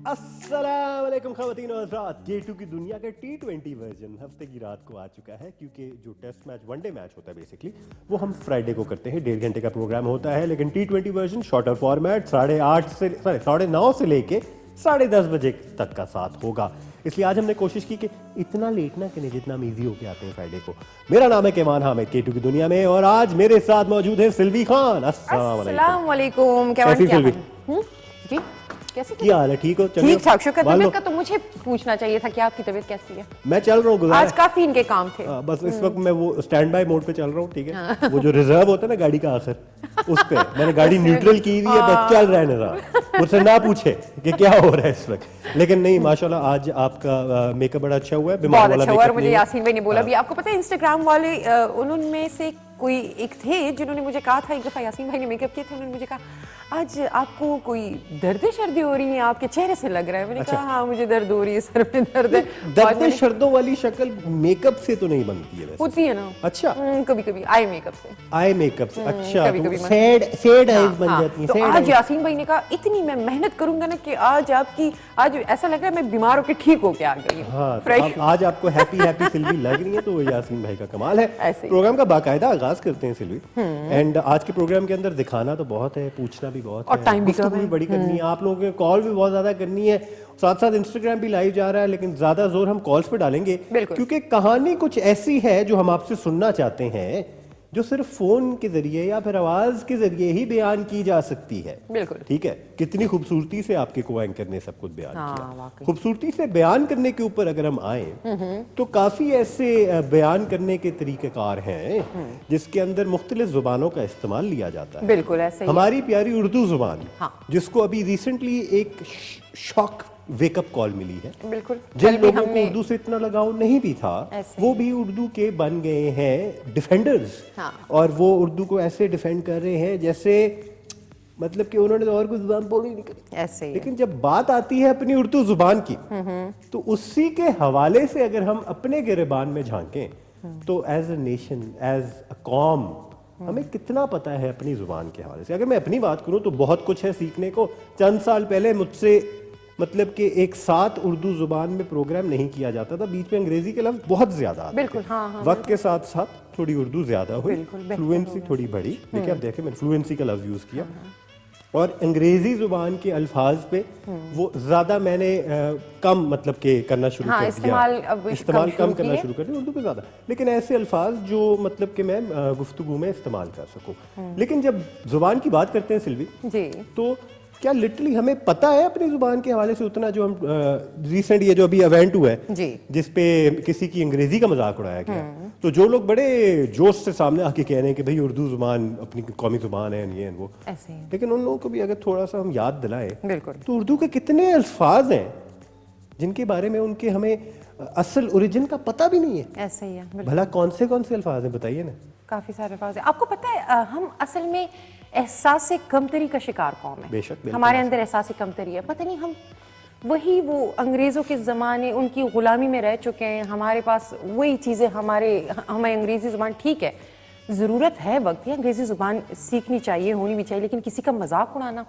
अस्सलाम वालेकुम ख़वातीन और हज़रात, K2 की दुनिया का T20 वर्जन हफ्ते की रात को आ चुका है, क्योंकि जो टेस्ट मैच वनडे मैच होता है बेसिकली वो हम फ्राइडे को करते हैं। 1.5 घंटे का प्रोग्राम होता है, लेकिन T20 वर्जन शॉर्टर फॉर्मेट 9:30 से लेके 10:30 बजे तक का साथ होगा। इसलिए आज हमने कोशिश की कि इतना लेट ना करें जितना हम ईजी होके आते हैं फ्राइडे को। मेरा नाम है केमान हामिद, K2 की दुनिया में, और आज मेरे साथ मौजूद है सिल्वी खान। अस्सलाम वालेकुम। कैसी सिल्वी? जी कैसे क्या हाल है? ठीक हो? ठीक ठाक, शुक्र। तबीयत का तो मुझे पूछना चाहिए था कि आपकी तबीयत कैसी है। मैं चल रहा हूँ, आज काफी इनके काम थे। बस इस वक्त मैं वो स्टैंड बाय मोड पे चल रहा हूँ, ठीक है। वो जो रिजर्व होता है ना गाड़ी का आखिर, उस पे मैंने गाड़ी न्यूट्रल की हुई है, बस चल रहा है नजर। मुझसे ना पूछे कि क्या हो रहा है इस वक्त। लेकिन नहीं, माशाल्लाह आज आपका मेकअप बड़ा अच्छा हुआ है, बहुत अच्छा हुआ। मुझे यासीन भाई ने बोला भी, आपको पता है इंस्टाग्राम वाले उनमें से कोई एक थे जिन्होंने मुझे कहा था, एक दफा यासीन भाई ने मेकअप किया था, उन्होंने मुझे कहा आज आपको कोई दर्द शर्दी हो रही है, आपके चेहरे से लग रहा है। मैंने कहा हाँ मुझे दर्द हो रही है, सर में दर्द है। दर्द शर्दों वाली शक्ल मेकअप से तो नहीं बनती है वैसे। होती है ना। अच्छा। कभी कभी आई मेकअप से। आई मेकअप से, अच्छा। कभी सैड आईज बन जाती हैं। तो आज यासीन भाई ने कहा इतनी मैं मेहनत करूंगा ना कि आज ऐसा लग रहा है मैं बीमार होकर ठीक होके आ गई हूँ। हाँ, तो आज आपको हैप्पी सिल्वी लग रही है, तो यासीन भाई का कमाल है। प्रोग्राम का बाकायदा आगाज करते हैं सिल्वी। एंड आज के प्रोग्राम के अंदर दिखाना तो बहुत है, पूछना भी बहुत है, टाइम भी बड़ी करनी है, आप लोगों के कॉल भी बहुत ज्यादा करनी है, साथ साथ इंस्टाग्राम भी लाइव जा रहा है, लेकिन ज्यादा जोर हम कॉल्स पे डालेंगे क्योंकि कहानी कुछ ऐसी है जो हम आपसे सुनना चाहते हैं, जो सिर्फ फोन के जरिए या फिर आवाज के जरिए ही बयान की जा सकती है। बिल्कुल ठीक है। कितनी खूबसूरती से आपके को एंकर ने सब कुछ बयान किया। खूबसूरती से बयान करने के ऊपर अगर हम आए तो काफी ऐसे बयान करने के तरीकेकार हैं जिसके अंदर मुख्तलिफ जुबानों का इस्तेमाल लिया जाता है। बिल्कुल ऐसे हमारी प्यारी उर्दू जुबान, जिसको अभी रिसेंटली एक शॉक वेकअप कॉल मिली है। बिल्कुल। जिन लोगों को उर्दू से इतना लगाव नहीं भी था, वो भी उर्दू के बन गए हैं डिफेंडर्स। और वो उर्दू को ऐसे डिफेंड कर रहे हैं जैसे मतलब कि उन्होंने तो और कुछ जुबान बोली नहीं करी ऐसे ही। लेकिन जब बात आती है अपनी उर्दू जुबान की, तो उसी के हवाले से अगर हम अपने गिरबान में झांकें तो as a nation, as a कौम, हमें कितना पता है अपनी जुबान के हवाले से। अगर मैं अपनी बात करूं तो बहुत कुछ है सीखने को। चंद साल पहले मुझसे मतलब कि एक साथ उर्दू जुबान में प्रोग्राम नहीं किया जाता था, बीच में अंग्रेजी के लफ्ज बहुत ज्यादा आते थे। वक्त के साथ साथ थोड़ी उर्दू ज्यादा हुई, फ्लुएंसी थोड़ी बढ़ी। देखिए अब देखें, मैंने फ्लुएंसी का लफ्ज यूज किया और अंग्रेजी जुबान के अल्फाज पे वो ज्यादा मैंने कम मतलब के करना शुरू कर दिया, इस्तेमाल कम करना शुरू कर दिया उर्दू पे ज्यादा। लेकिन ऐसे अल्फाज जो मतलब कि मैं गुफ्तगू में इस्तेमाल कर सकूं। लेकिन जब जुबान की बात करते हैं सिल्वी जी, तो क्या लिटरली हमें पता है अपनी जुबान के हवाले से उतना? जो हम रिसेंट ये जो अभी इवेंट हुआ है जिसपे किसी की अंग्रेजी का मजाक उड़ाया गया, तो जो लोग बड़े जोश से सामने आके कह रहे हैं कि भाई उर्दू जुबान अपनी कौमी जुबान है, ये वो, लेकिन उन लोगों को भी अगर थोड़ा सा हम याद दिलाएं तो उर्दू के कितने अल्फाज हैं जिनके बारे में उनके हमें असल ओरिजिन का पता भी नहीं है। ऐसे ही है। भला कौन से अल्फाज हैं बताइए ना। काफी सारे अल्फाज हैं। आपको पता है हम असल में एहसास से कमतरी का शिकार कौन है? बेशक हमारे अंदर एहसास से कमतरी है। पता नहीं हम वही वो अंग्रेजों के ज़माने उनकी गुलामी में रह चुके हैं। हमारे पास वही चीज़ें हमें अंग्रेजी ज़ुबान, ठीक है ज़रूरत है वक्त है, अंग्रेजी ज़ुबान सीखनी चाहिए, होनी भी चाहिए, लेकिन किसी का मजाक उड़ाना।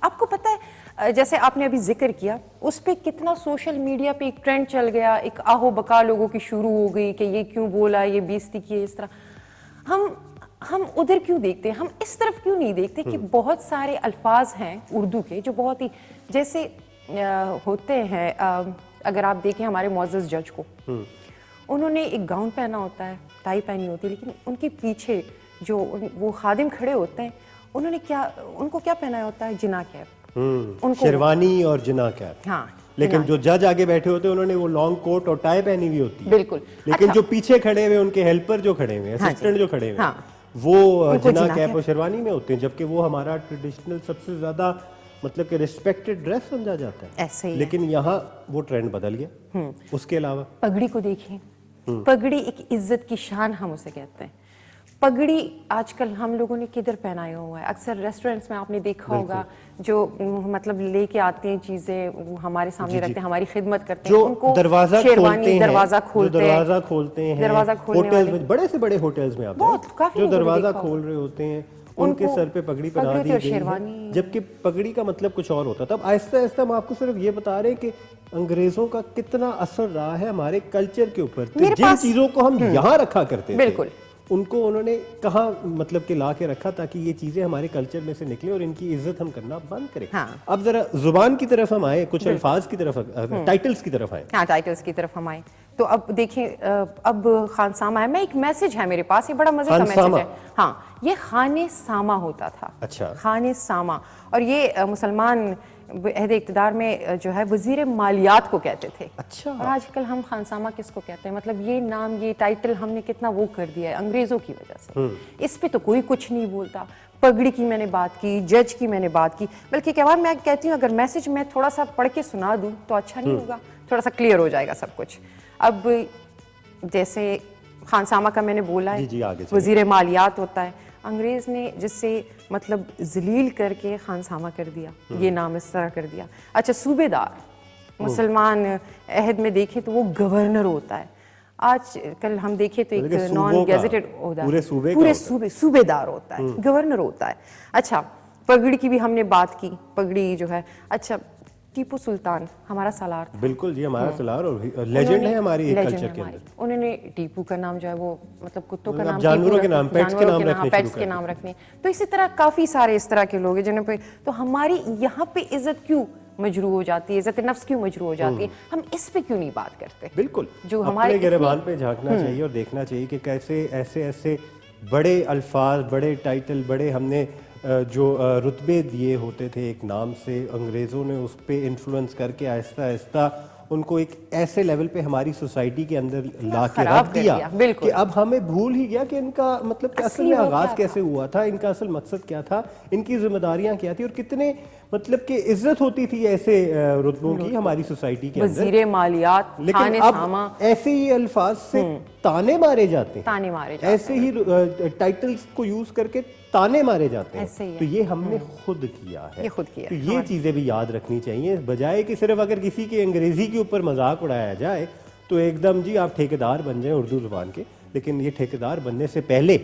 आपको पता है जैसे आपने अभी जिक्र किया, उस पर कितना सोशल मीडिया पे एक ट्रेंड चल गया, एक आहो बका लोगों की शुरू हो गई कि ये क्यों बोला, ये बेइज्जती की, इस तरह। हम उधर क्यों देखते हैं, हम इस तरफ क्यों नहीं देखते कि बहुत सारे अल्फाज हैं उर्दू के जो बहुत ही जैसे होते हैं। अगर आप देखें हमारे मुअज़्ज़ज़ जज को, उन्होंने एक गाउन पहना होता है, टाई पहनी होती है, लेकिन उनके पीछे जो वो खादिम खड़े होते हैं उनको क्या पहना होता है? जिना कैप, उनको शेरवानी और जिना कैप। हाँ, लेकिन जो जज आगे बैठे होते हैं उन्होंने वो लॉन्ग कोट और टाई पहनी हुई होती है। बिल्कुल। लेकिन जो पीछे खड़े हुए उनके हेल्पर जो खड़े हुए, असिस्टेंट जो खड़े हुए, वो जिना कैप और शेरवानी में होते हैं, जबकि वो हमारा ट्रेडिशनल सबसे ज्यादा मतलब कि रिस्पेक्टेड ड्रेस समझा जाता है। ऐसे ही लेकिन यहाँ वो ट्रेंड बदल गया। उसके अलावा पगड़ी को देखिए, पगड़ी एक इज्जत की शान हम उसे कहते हैं। पगड़ी आजकल हम लोगों ने किधर पहनाया हुआ है? अक्सर रेस्टोरेंट्स में आपने देखा होगा जो मतलब लेके आते हैं चीजें, वो हमारे सामने रखते हैं, हमारी खिदमत करते हैं, उनको दरवाजा खोलते हैं, दरवाजा खोलते हैं, बड़े से बड़े होटल्स में आप जो दरवाजा खोल रहे होते हैं उनके सर पे पगड़ी पहना दी और गई है, शेरवानी। जबकि पगड़ी का मतलब कुछ और होता था। अब आहिस्ता आहिस्ता हम आपको सिर्फ ये बता रहे हैं कि अंग्रेजों का कितना असर रहा है हमारे कल्चर के ऊपर। तो जिन चीजों को हम यहाँ रखा करते थे, बिल्कुल, उनको उन्होंने कहाँ मतलब कि ला के रखा ताकि ये चीजें हमारे कल्चर में से निकले और इनकी इज्जत हम करना बंद करें। हाँ। अब जरा जुबान की तरफ हम आए, कुछ अल्फाज की तरफ, टाइटल्स की तरफ आए। हाँ, टाइटल्स की तरफ हम आए तो अब देखिए, अब खानसामा है, मैं एक मैसेज है मेरे पास, ये बड़ा मजे का मैसेज खानसामा। है। हाँ, ये खाने सामा होता था। अच्छा। खाने सामा, और ये मुसलमान अहद इक़्तिदार में जो है वजीर मालियात को कहते थे। अच्छा। और आजकल हम खानसामा किसको कहते हैं? मतलब ये नाम, ये टाइटल हमने कितना वो कर दिया है अंग्रेजों की वजह से। इस पे तो कोई कुछ नहीं बोलता। पगड़ी की मैंने बात की, जज की मैंने बात की, बल्कि क्या बात, मैं कहती हूँ अगर मैसेज मैं थोड़ा सा पढ़ के सुना दूँ तो अच्छा नहीं होगा? थोड़ा सा क्लियर हो जाएगा सब कुछ। अब जैसे खानसामा का मैंने बोला है, जी, आगे चलिए। वजीर मालियात होता है। अंग्रेज ने जिससे मतलब जलील करके खानसामा कर दिया, ये नाम इस तरह कर दिया। अच्छा, सूबेदार, मुसलमान अहद में देखें तो वो गवर्नर होता है। आज कल हम देखें तो एक नॉन गेजेटेड ओहदा, पूरे सूबेदार होता है, गवर्नर होता है। अच्छा, पगड़ी की भी हमने बात की, पगड़ी जो है। अच्छा, टीपू सुल्तान हमारा सालार था। बिल्कुल जी, हमारा सालार और लेजेंड है हमारी कल्चर के अंदर। उन्होंने टीपू का नाम जो है वो मतलब कुत्तों का नाम, जानवरों के नाम, पेट्स के नाम रखने। तो इसी तरह काफी सारे इस तरह के लोग हैं जिन्होंने पे, तो हमारी यहाँ पे इज्जत क्यों मजरू हो जाती है, इज्जत नफ्स क्यों मजरू हो जाती है? हम इस पे क्यों नहीं बात करते? बिल्कुल, जो हमारे गिरबान पे झांकना चाहिए और देखना चाहिए कि कैसे ऐसे ऐसे बड़े अल्फाज, बड़े टाइटल, बड़े हमने जो रुतबे दिए होते थे एक नाम से, अंग्रेज़ों ने उस पर इन्फ्लुएंस करके आहिस्ता आहिस्ता उनको एक ऐसे लेवल पे हमारी सोसाइटी के अंदर ला के रख दिया कि अब हमें भूल ही गया कि इनका मतलब कि असल में आगाज कैसे हुआ था, इनका असल मकसद क्या था, इनकी जिम्मेदारियां क्या थी और कितने मतलब कि इज्जत होती थी ऐसे रुतबों की हमारी सोसाइटी के अंदर। वज़ीरे मालियात, लेकिन अब ऐसे ही अल्फाज से ताने मारे जाते हैं, ऐसे ही टाइटल्स को यूज करके ताने मारे जाते हैं। तो ये हमने खुद किया है, तो ये चीजें भी याद रखनी चाहिए, बजाय कि सिर्फ अगर किसी के अंग्रेजी के ऊपर मजाक उड़ाया जाए तो एकदम जी आप ठेकेदार बन जाए उर्दू जुबान के। लेकिन ये ठेकेदार बनने से पहले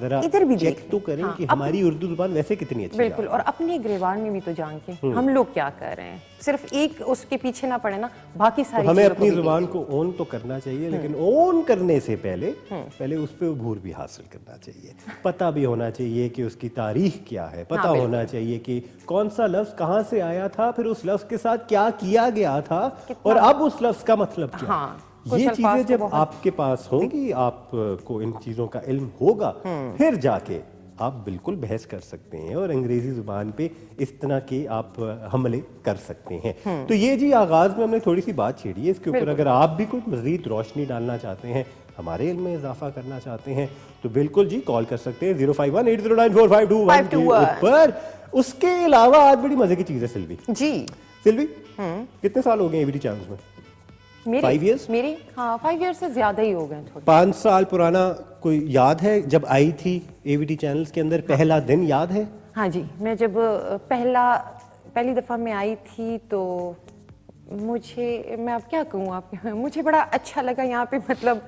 जरा इधर भी चेक तो करें कि हमारी उर्दू जुबान वैसे कितनी अच्छी है। बिल्कुल, और अपने गिरबान में भी तो जान के हम लोग क्या कर रहे हैं, सिर्फ एक उसके पीछे ना पड़े ना, बाकी सारी हमें अपनी जुबान को ओन तो करना चाहिए, लेकिन ओन करने से पहले उस पर उभूर भी हासिल करना चाहिए। पता भी होना चाहिए कि उसकी तारीख क्या है, पता होना चाहिए कि कौन सा लफ्ज कहाँ से आया था, फिर उस लफ्ज के साथ क्या किया गया था और अब उस लफ्ज का मतलब क्या। ये चीजें जब आपके पास होंगी, आपको इन चीजों का इल्म होगा, फिर जाके आप बिल्कुल बहस कर सकते हैं और अंग्रेजी जुबान पे इस तरह के आप हमले कर सकते हैं। तो ये जी आगाज में हमने थोड़ी सी बात छेड़ी है इसके ऊपर। अगर आप भी कोई मजीद रोशनी डालना चाहते हैं, हमारे इल्म में इजाफा करना चाहते हैं, तो बिल्कुल जी कॉल कर सकते हैं 051-809-4521 के ऊपर। उसके अलावा आज बड़ी मजे की चीज है सिल्वी जी। सिल्वी, कितने साल हो गए एबीटी चैनल्स में? 5 years? मेरे 5 years से ज्यादा ही हो गए थोड़े। 5 साल पुराना कोई याद है जब आई थी एवीटी चैनल्स के अंदर, पहला दिन याद है? हाँ जी, मैं जब पहली दफा मैं आई थी तो मैं अब क्या कहूँ आपके, मुझे बड़ा अच्छा लगा यहाँ पे, मतलब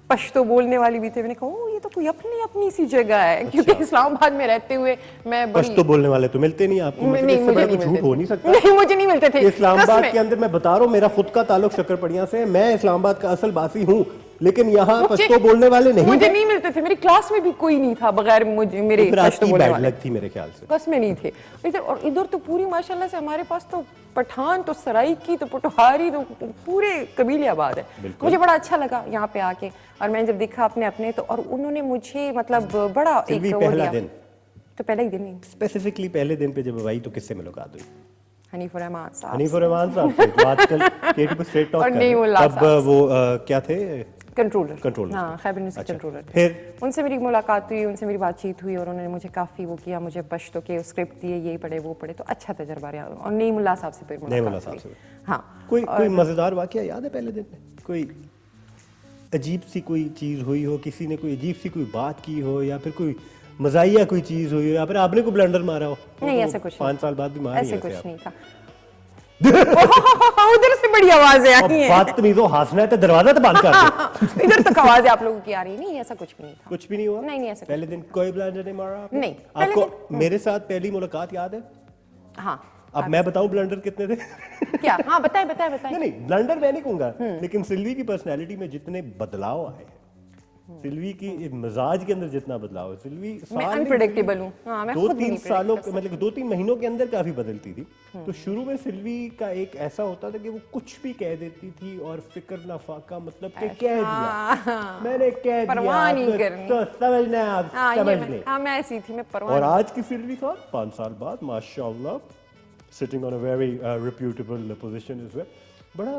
पश्तो बोलने वाली भी थे। मैंने कहा ओ ये तो कोई अपनी सी जगह है। अच्छा। क्योंकि इस्लामाबाद में रहते हुए मैं पश्तो बोलने वाले तो मिलते नहीं आपको? मुझे नहीं झूठ हो नहीं सकता। नहीं, मुझे नहीं मिलते थे इस्लामाबाद के अंदर। मैं बता रहा हूँ, मेरा खुद का ताल्लुक शक्करपड़िया से, मैं इस्लामाबाद का असल बासी हूँ, लेकिन यहाँ पश्तो बोलने वाले नहीं, मुझे नहीं मिलते थे। मेरी क्लास में भी कोई नहीं था बगैर मेरे पश्तो बोलने वाले। थी मेरे ख्याल से, बस में नहीं थे इधर। और इधर तो पूरी माशाल्लाह से हमारे पास तो पठान तो सराइकी तो पटोहारी तो पूरे कबीले आबाद है। मुझे बड़ा अच्छा लगा यहाँ पे आके, और मैंने जब देखा अपने तो, और उन्होंने मुझे मतलब बड़ा एक पहला दिन, तो पहला ही दिन नहीं, स्पेसिफिकली पहले दिन पे जब आई तो किससे मुलाकात हुई? हनीफुर रहमान साहब। हनीफुर रहमान साहब से आजकल केटी पे स्ट्रेट टॉक कर रहे हैं। अब वो क्या थे? कंट्रोलर। हाँ, खैबर न्यूज़ के कंट्रोलर। फिर उनसे मेरी मुलाकात हुई, उनसे मेरी बातचीत हुई और उन्होंने मुझे काफ़ी वो किया, मुझे पश्तो के स्क्रिप्ट दिए, ये पढ़े वो पढ़े, तो अच्छा तजर्बा रहा। और नईमुल्लाह साहब से फिर मुलाकात हुई। हाँ, कोई मज़ेदार वाक़या याद है पहले दिन में? कोई अजीब सी कोई चीज़ हुई हो, किसी ने कोई अजीब सी कोई बात की हो, या फिर कोई मज़ाहिया कोई चीज़ हुई हो, या फिर आपने कोई ब्लंडर मारा हो? नहीं, ऐसा कुछ 5 साल बाद भी मारा, ऐसे कुछ नहीं था। उधर से बड़ी आवाजें आ रही हैं। बदतमीजों, हंसना है तो दरवाजा तो बंद कर दो। इधर तक आवाजें आप लोगों की आ रही है। नहीं, ऐसा कुछ भी नहीं था। कुछ भी नहीं हुआ? नहीं, ऐसा पहले दिन कोई ब्लंडर नहीं मारा आपने? नहीं, पहले आपको मेरे साथ पहली मुलाकात याद है? हाँ। अब मैं बताऊं ब्लंडर कितने थे? क्या? हाँ, बताएं बताएं बताएं। नहीं, ब्लंडर मैं नहीं कहूंगा, लेकिन सिल्वी की पर्सनैलिटी में जितने बदलाव आए हैं, सिल्वी की मिजाज के अंदर जितना बदलाव है, सिल्वी मैं अनप्रेडिक्टेबल हूँ। हाँ, मैं खुद भी 2-3 नहीं सालों predict कर मतलब 2-3 महीनों के अंदर काफी बदलती थी। तो शुरू में सिल्वी का एक ऐसा होता था कि वो कुछ भी कह देती थी और फिक्र ना फाका, मतलब कि कह दिया, मैंने कह दिया, परवाह नहीं आपने करनी। तो समझना है, आप हाँ, समझ ये लें। हाँ, मैं ऐसी थी, मैं परवाह और नहीं। आज की सिल्वी खान 5 साल बाद माशाल्लाह sitting on a very reputable position is well, बड़ा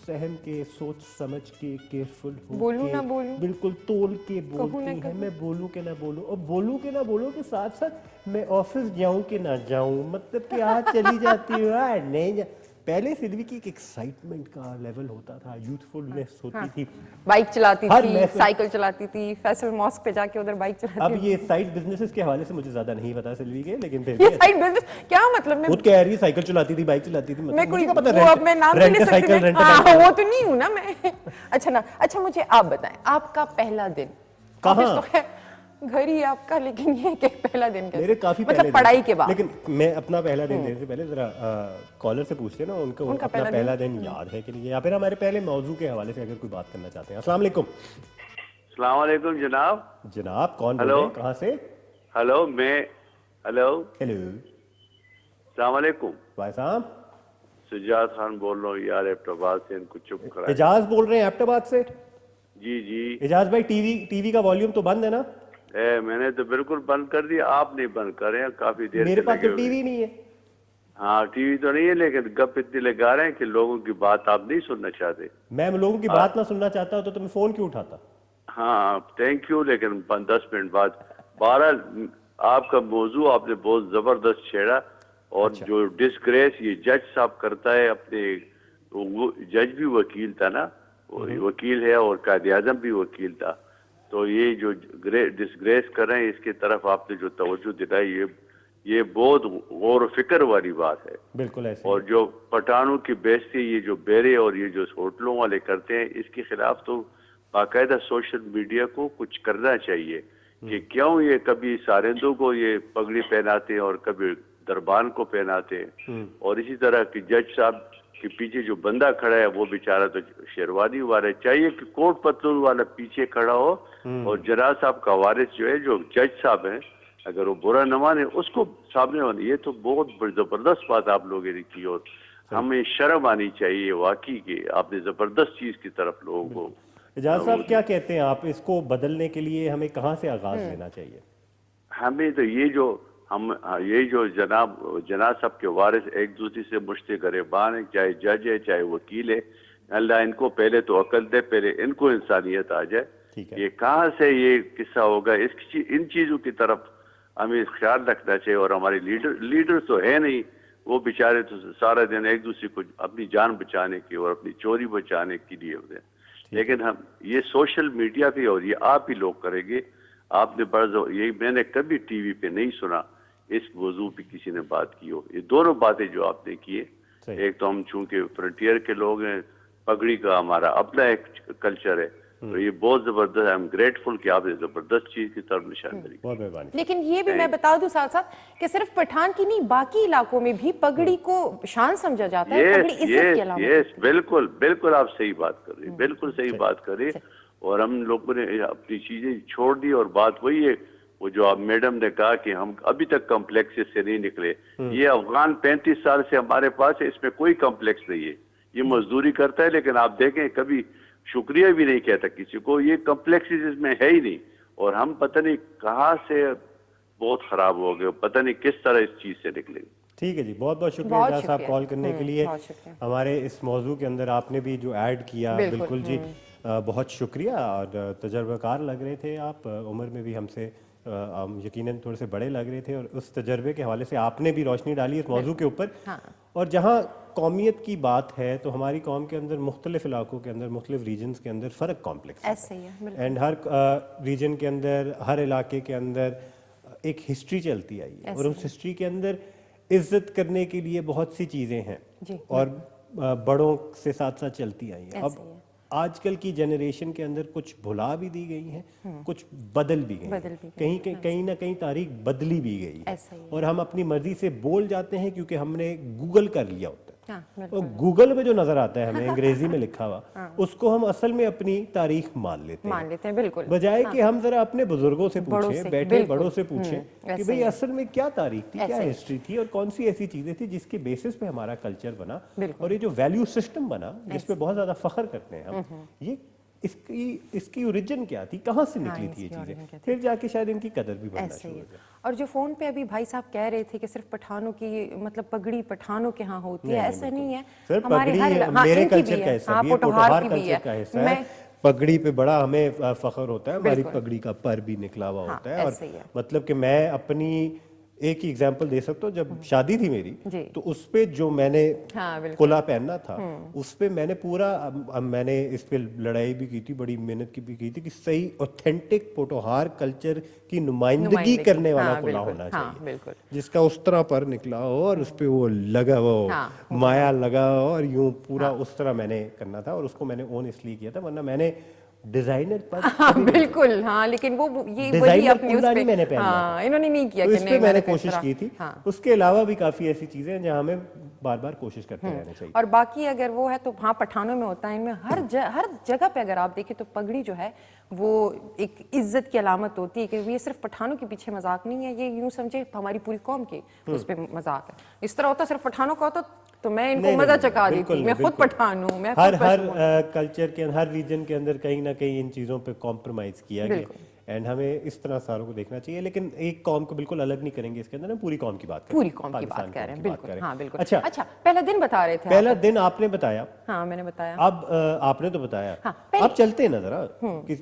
सहम के, सोच समझ के, केयरफुल हो बोलूं ना बोलूं? बिल्कुल तोल के कहूं ना बोलती है। कहूं? मैं बोलूं कि ना बोलूं, और बोलूं कि ना बोलूं के साथ साथ मैं ऑफिस जाऊं कि ना जाऊं, मतलब कि आज चली जाती हूँ, आज नहीं जा। पहले सिल्वी की एक एक्साइटमेंट का लेवल होता था, यूथफुलनेस होती थी, बाइक चलाती हर थी, महफिल- साइकिल चलाती थी, फैसल मॉस्क पे जाके उधर बाइक अब चलाती थी। ये साइड बिजनेसेस के हवाले से मुझे ज्यादा नहीं पता सिल्वी के, लेकिन फिर ये भी साइड बिजनेस क्या मतलब? मैं खुद कह रही है साइकिल चलाती थी, बाइक चलाती थी, मैं मतलब कोई मुझे क्या पता वो अब मैं नाम नहीं ले सकती साइकिल मैं। रेंट हाँ, वो तो नहीं हूँ ना मैं। अच्छा ना, अच्छा मुझे आप बताएं, आपका पहला दिन कहाँ? ऑफिस तो है, घर ही आपका, लेकिन ये कि पहला दिन कैसे? मेरे काफी मतलब पहले पढ़ाई दिन, के बाद। लेकिन मैं अपना पहला दिन देने से पहले जरा कॉलर से पूछते हैं ना, उनको उनका अपना पहला पहला दिन याद है कि नहीं, या फिर हमारे पहले मौजू के हवाले से अगर कोई बात करना चाहते हैं। अस्सलाम वालेकुम। अस्सलाम वालेकुम जनाब। जनाब कौन बोल हेलो। रहे हैं, कहाँ से? हेलो, मैं हेलो हेलो अस्सलाम वालेकुम। भाई साहब, सुजात खान बोल रहा हूँ यार, एबटाबाद से इनको चुप करा। एजाज बोल रहे हैं एबटाबाद से। जी जी। एजाज भाई, टीवी का वॉल्यूम तो बंद है ना? मैंने तो बिल्कुल बंद कर दिया, आप नहीं बंद कर रहे हैं, काफी देर मेरे से पास लगे तो हुए। टीवी नहीं है। हाँ, टीवी तो नहीं है, लेकिन गप इतनी लगा रहे हैं कि लोगों की बात आप नहीं सुनना चाहते। मैं लोगों की बात ना सुनना चाहता हूं तो मैं फोन क्यों उठाता? हाँ, थैंक यू, लेकिन 10 मिनट बाद 12 आपका मौजू आपने बहुत जबरदस्त छेड़ा। और अच्छा। जो डिस्ग्रेस ये जज साहब करता है अपने, वो जज भी वकील था ना, वो वकील है और कायदे आजम भी वकील था। तो ये जो डिस्ग्रेस कर रहे हैं, इसकी तरफ आपने जो तवज्जो दिलाई, ये बहुत गौर फिक्र वाली बात है। बिल्कुल ऐसे और जो पठानों की बेइज्जती ये जो बेरे और ये जो होटलों वाले करते हैं, इसके खिलाफ तो बाकायदा सोशल मीडिया को कुछ करना चाहिए कि क्यों ये कभी सारिंदों को ये पगड़ी पहनाते हैं और कभी दरबान को पहनाते हैं। और इसी तरह की जज साहब के पीछे जो बंदा खड़ा है वो बेचारा तो शेरवानी वाला है, चाहिए कि कोट पतलून वाला पीछे खड़ा हो और जनाब साहब का वारिस जो है, जो जज साहब है, अगर वो बुरा न माने उसको सामने होने। ये तो बहुत जबरदस्त बात आप लोगों ने की और हमें शर्म आनी चाहिए वाकई कि आपने जबरदस्त चीज की तरफ लोगों को। एजाज साहब क्या कहते हैं आप, इसको बदलने के लिए हमें कहाँ से आगाज लेना चाहिए? हमें तो ये जो जनाब साहब के वारिस एक दूसरे से मुश्ते गरेबान है, चाहे जज है चाहे वकील है, अल्लाह इनको पहले तो अकल दे, पहले इनको इंसानियत आ जाए। ठीक है। ये कहाँ से ये किस्सा होगा, इन चीजों की तरफ हमें ख्याल रखना चाहिए। और हमारे लीडर तो है नहीं, वो बेचारे तो सारा दिन एक दूसरे को अपनी जान बचाने की और अपनी चोरी बचाने के लिए होते हैं। लेकिन हम ये सोशल मीडिया पे, और ये आप ही लोग करेंगे, आपने ये मैंने कभी टीवी पे नहीं सुना इस मौजू पे किसी ने बात की हो। ये दोनों बातें जो आपने की है, एक तो हम चूंकि फ्रंटियर के लोग हैं, पगड़ी का हमारा अपना एक कल्चर है, तो ये बहुत जबरदस्त, आई एम ग्रेटफुल कि आपने जबरदस्त चीज की तरफ निशानदेही। बहुत मेहरबानी। लेकिन ये भी मैं बता दूं साथ साथ कि सिर्फ पठान की नहीं, बाकी इलाकों में भी पगड़ी को शान समझा जाता है, पगड़ी इज्जत के अलावा। यस, बिल्कुल बिल्कुल आप सही बात कर रही, बिल्कुल सही बात कर रही। और हम लोगों ने अपनी चीजें छोड़ दी और बात वही है, वो जो आप मैडम ने कहा कि हम अभी तक कॉम्प्लेक्स से नहीं निकले। ये अफगान 35 साल से हमारे पास है, इसमें कोई कॉम्प्लेक्स नहीं है। ये मजदूरी करता है, लेकिन आप देखें कभी शुक्रिया भी नहीं कहता किसी को, ये कॉम्प्लेक्स इसमें है ही नहीं। और हम पता नहीं कहाँ से बहुत खराब हो गए, पता नहीं किस तरह इस चीज से निकलेंगे। ठीक है जी, बहुत बहुत शुक्रिया बहुत एजाज साहब शुक्रिया। कॉल करने के लिए। बहुत शुक्रिया। हमारे इस मौजू के अंदर आपने भी जो ऐड किया, बिल्कुल जी, बहुत शुक्रिया। और तजर्बाकार लग रहे थे आप, उम्र में भी हमसे यकीनन थोड़े से बड़े लग रहे थे, और उस तजर्बे के हवाले से आपने भी रोशनी डाली इस मौजू के ऊपर। और जहाँ कौमियत की बात है तो हमारी कौम के अंदर मुख्तलिफ इलाकों के अंदर, मुख्तलिफ रीजन्स के अंदर फ़र्क कॉम्प्लेक्स ऐसे ही है, बिल्कुल। एंड हर रीजन के अंदर, हर इलाके के अंदर एक हिस्ट्री चलती आई है, और उस हिस्ट्री के अंदर इज्जत करने के लिए बहुत सी चीजें हैं जी। और बड़ों से साथ साथ चलती आई हैं। ऐसे अब ही है। आजकल की जनरेशन के अंदर कुछ भुला भी दी गई हैं, कुछ बदल भी गई बदल हैं। भी गई कहीं ना कहीं तारीख बदली भी गई है ऐसा ही है। और हम अपनी मर्जी से बोल जाते हैं क्योंकि हमने गूगल कर लिया होता है। हाँ, और गूगल पे जो नजर आता है हमें अंग्रेजी में लिखा हुआ उसको हम असल में अपनी तारीख मान लेते हैं, मान लेते हैं, बिल्कुल। बजाय कि हम जरा अपने बुजुर्गों से बड़ों पूछें, से, बैठे बिल्कुल। बड़ों से पूछें कि ऐसे भाई ही है। असल में क्या तारीख थी, क्या ऐसे ही। हिस्ट्री थी और कौन सी ऐसी चीजें थी जिसके बेसिस पे हमारा कल्चर बना बिल्कुल। और ये जो वैल्यू सिस्टम बना जिस पे बहुत ज्यादा फख्र करते हैं हम, ये इसकी ओरिजिन क्या थी, कहाँ से निकली थी ये इसकी origin क्या चीजें, थी? फिर जाके शायद इनकी कदर भी बनना ऐसे शुरू ही हो है। जाए। और जो फोन पे अभी भाई साहब कह रहे थे कि सिर्फ पठानों की मतलब पगड़ी पठानों के यहाँ होती है, नहीं, ऐसा नहीं है। सर हमारे पगड़ी हर हाँ, मेरे इनकी भी कल्चर का है। हिस्सा हाँ, भी है, पोटोहार पोटोहार की भी कल्चर है। का हिस्सा है। मैं पगड़ी पे बड़ा हमें फख्र होता है, हमारी बिल्कुल। पगड़ी का पर भी निकला हुआ हाँ, होता है। और ऐसे ही है। मतलब कि मैं अपनी एक ही एग्जांपल दे सकता हूँ, जब शादी थी मेरी जी। तो उस पे जो मैंने हाँ, बिल्कुल। कुला पहनना था उस पे मैंने पूरा मैंने इस पे लड़ाई भी की थी, बड़ी मेहनत की भी की थी कि सही ऑथेंटिक पोटोहार कल्चर की नुमाइंदगी करने वाला हाँ, कुला बिल्कुल। होना हाँ, चाहिए, बिल्कुल। जिसका उस तरह पर निकला हो और उस पे वो लगा वो हाँ, माया लगा हो और यूं पूरा उस तरह मैंने करना था और उसको मैंने ओन इसलिए किया था, वरना मैंने डिजाइनर पर हाँ, बिल्कुल। हाँ, लेकिन वो ये वही डिजाइनर अपनी कुल्ला उस नहीं पे मैंने पहनना हाँ, इन्होंने नहीं किया तो कि इस पे नहीं मैंने तो इस कोशिश तरह। की थी। हाँ। उसके अलावा भी काफी ऐसी चीजें हैं जहाँ हमें बार बार कोशिश करते रहना चाहिए। और बाकी अगर वो है तो हाँ, पठानों में होता है, इनमें हर जगह पे अगर आप देखें तो पगड़ी जो है वो एक इज्जत की अलामत होती है कि ये सिर्फ पठानों के पीछे मजाक नहीं है, ये यूं समझे हमारी पूरी कौम के उस पे मजाक है। इस तरह होता सिर्फ पठानों का होता तो मैं इनको नहीं, मजा नहीं, चका बिल्कुल देती, नहीं, मैं खुद बिल्कुल। पठान हूँ, मैं हर खुद हर पशु हूँ। कल्चर के हर रीजन के अंदर कहीं ना कहीं इन चीज़ों पे कॉम्प्रोमाइज़ किया गया बिल्कुल। एंड हमें इस तरह सारों को देखना चाहिए, लेकिन एक कौम को बिल्कुल अलग नहीं करेंगे इसके अंदर, हम पूरी कौम की बात करें, पूरी कौम की पाकिस्तान बात कर रहे हैं, की बात बिल्कुल। करें। हाँ, बिल्कुल। अच्छा, पहला दिन बता रहे थे पहला आप। दिन आपने बताया, हाँ, मैंने बताया। अब आपने तो बताया, हाँ, पहले- अब चलते हैं ना जरा कि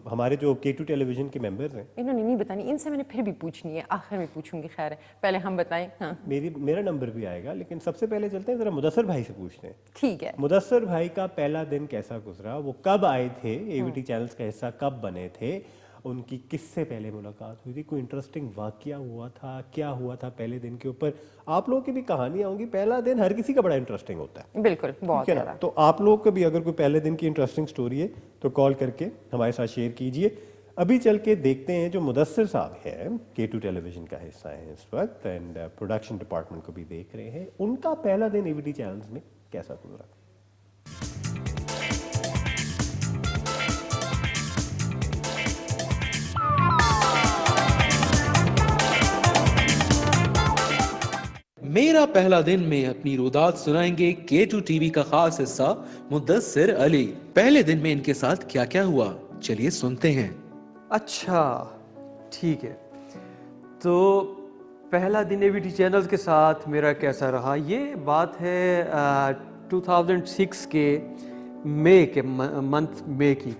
हमारे जो K2 टेलीविजन के मेंबर्स हैं, इन्होंने नहीं बतानी, इनसे मैंने फिर भी पूछनी है, आखिर में पूछूंगी, खैर है, पहले हम बताएं। हाँ, मेरा नंबर भी आएगा, लेकिन सबसे पहले चलते हैं जरा मुदस्सर भाई से पूछते हैं। ठीक है। मुदस्सर भाई का पहला दिन कैसा गुजरा, वो कब आए थे, एवीटी चैनल्स का हिस्सा कब बने थे, उनकी किससे पहले मुलाकात हुई थी, कोई इंटरेस्टिंग वाकया हुआ था, क्या हुआ था पहले दिन के ऊपर, आप लोगों की भी कहानियां होंगी। पहला दिन हर किसी का बड़ा इंटरेस्टिंग होता है, बिल्कुल, बहुत ठीक है ना? ज्यादा। तो आप लोगों को भी अगर कोई पहले दिन की इंटरेस्टिंग स्टोरी है तो कॉल करके हमारे साथ शेयर कीजिए। अभी चल के देखते हैं जो मुदस्सर साहब हैं, K2 टेलीविजन का हिस्सा है इस वक्त एंड प्रोडक्शन डिपार्टमेंट को भी देख रहे हैं, उनका पहला दिन एवीटी चैनल्स में कैसा गुजरा। मेरा पहला दिन में अपनी रुदात सुनाएंगे K2 टीवी का खास हिस्सा मुदस्सिर अली। पहले दिन में इनके साथ क्या क्या हुआ, चलिए सुनते हैं। अच्छा, ठीक है। तो पहला दिन एवीटी चैनल्स के साथ मेरा कैसा रहा, ये बात है 2006 के मई के मंथ मई की।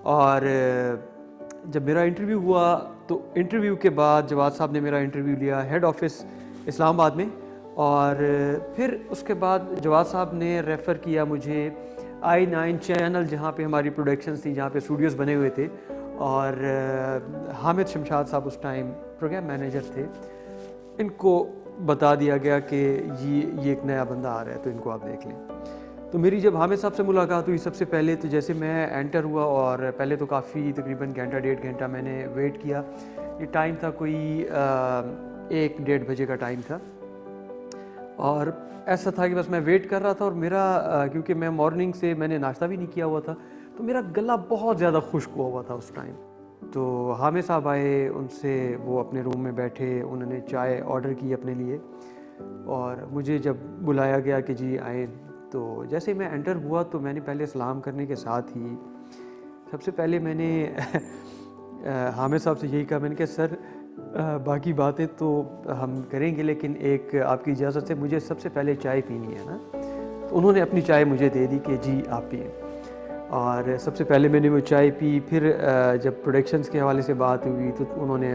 और जब मेरा इंटरव्यू हुआ तो इंटरव्यू के बाद जवाद साहब ने मेरा इंटरव्यू लिया हेड ऑफिस इस्लामाबाद में, और फिर उसके बाद जवाद साहब ने रेफ़र किया मुझे I9 चैनल, जहाँ पे हमारी प्रोडक्शंस थी, जहाँ पे स्टूडियोज़ बने हुए थे, और हामिद शमशाद साहब उस टाइम प्रोग्राम मैनेजर थे। इनको बता दिया गया कि ये एक नया बंदा आ रहा है तो इनको आप देख लें। तो मेरी जब हामिद साहब से मुलाकात हुई सबसे पहले, तो जैसे मैं एंटर हुआ और पहले तो काफ़ी तकरीबन घंटा 1.5 घंटा मैंने वेट किया। ये टाइम था कोई 1-1:30 बजे का टाइम था, और ऐसा था कि बस मैं वेट कर रहा था। और मेरा क्योंकि मैं मॉर्निंग से मैंने नाश्ता भी नहीं किया हुआ था, तो मेरा गला बहुत ज़्यादा खुश्क हुआ था उस टाइम। तो हामिद साहब आए, उनसे वो अपने रूम में बैठे, उन्होंने चाय ऑर्डर की अपने लिए, और मुझे जब बुलाया गया कि जी आए, तो जैसे मैं एंटर हुआ तो मैंने पहले सलाम करने के साथ ही सबसे पहले मैंने हामिद साहब से यही कहा, मैंने कहा सर बाकी बातें तो हम करेंगे, लेकिन एक आपकी इजाज़त से मुझे सबसे पहले चाय पीनी है ना। तो उन्होंने अपनी चाय मुझे दे दी कि जी आप पिए, और सबसे पहले मैंने वो चाय पी। फिर जब प्रोडक्शंस के हवाले से बात हुई तो उन्होंने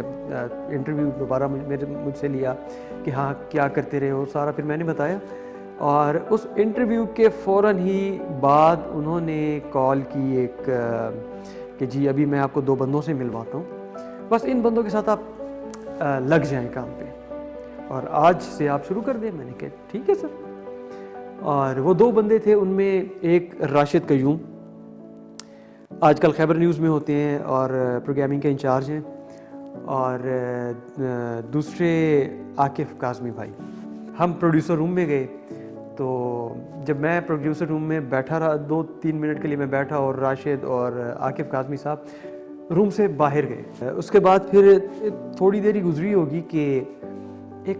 इंटरव्यू दोबारा मुझसे लिया कि हाँ क्या करते रहे हो सारा, फिर मैंने बताया। और उस इंटरव्यू के फ़ौरन ही बाद उन्होंने कॉल की एक कि जी अभी मैं आपको 2 बंदों से मिलवाता हूँ, बस इन बंदों के साथ आप लग जाएं काम पे। और आज से आप शुरू कर दें। मैंने कहा ठीक है सर। और वो 2 बंदे थे, उनमें एक राशिद कयूम, आजकल खैबर न्यूज़ में होते हैं और प्रोग्रामिंग के इंचार्ज हैं, और दूसरे आकिफ काज़मी भाई। हम प्रोड्यूसर रूम में गए, तो जब मैं प्रोड्यूसर रूम में बैठा रहा 2-3 मिनट के लिए मैं बैठा, और राशिद और आकिफ काज़मी साहब रूम से बाहर गए। उसके बाद फिर थोड़ी देर ही गुजरी होगी कि एक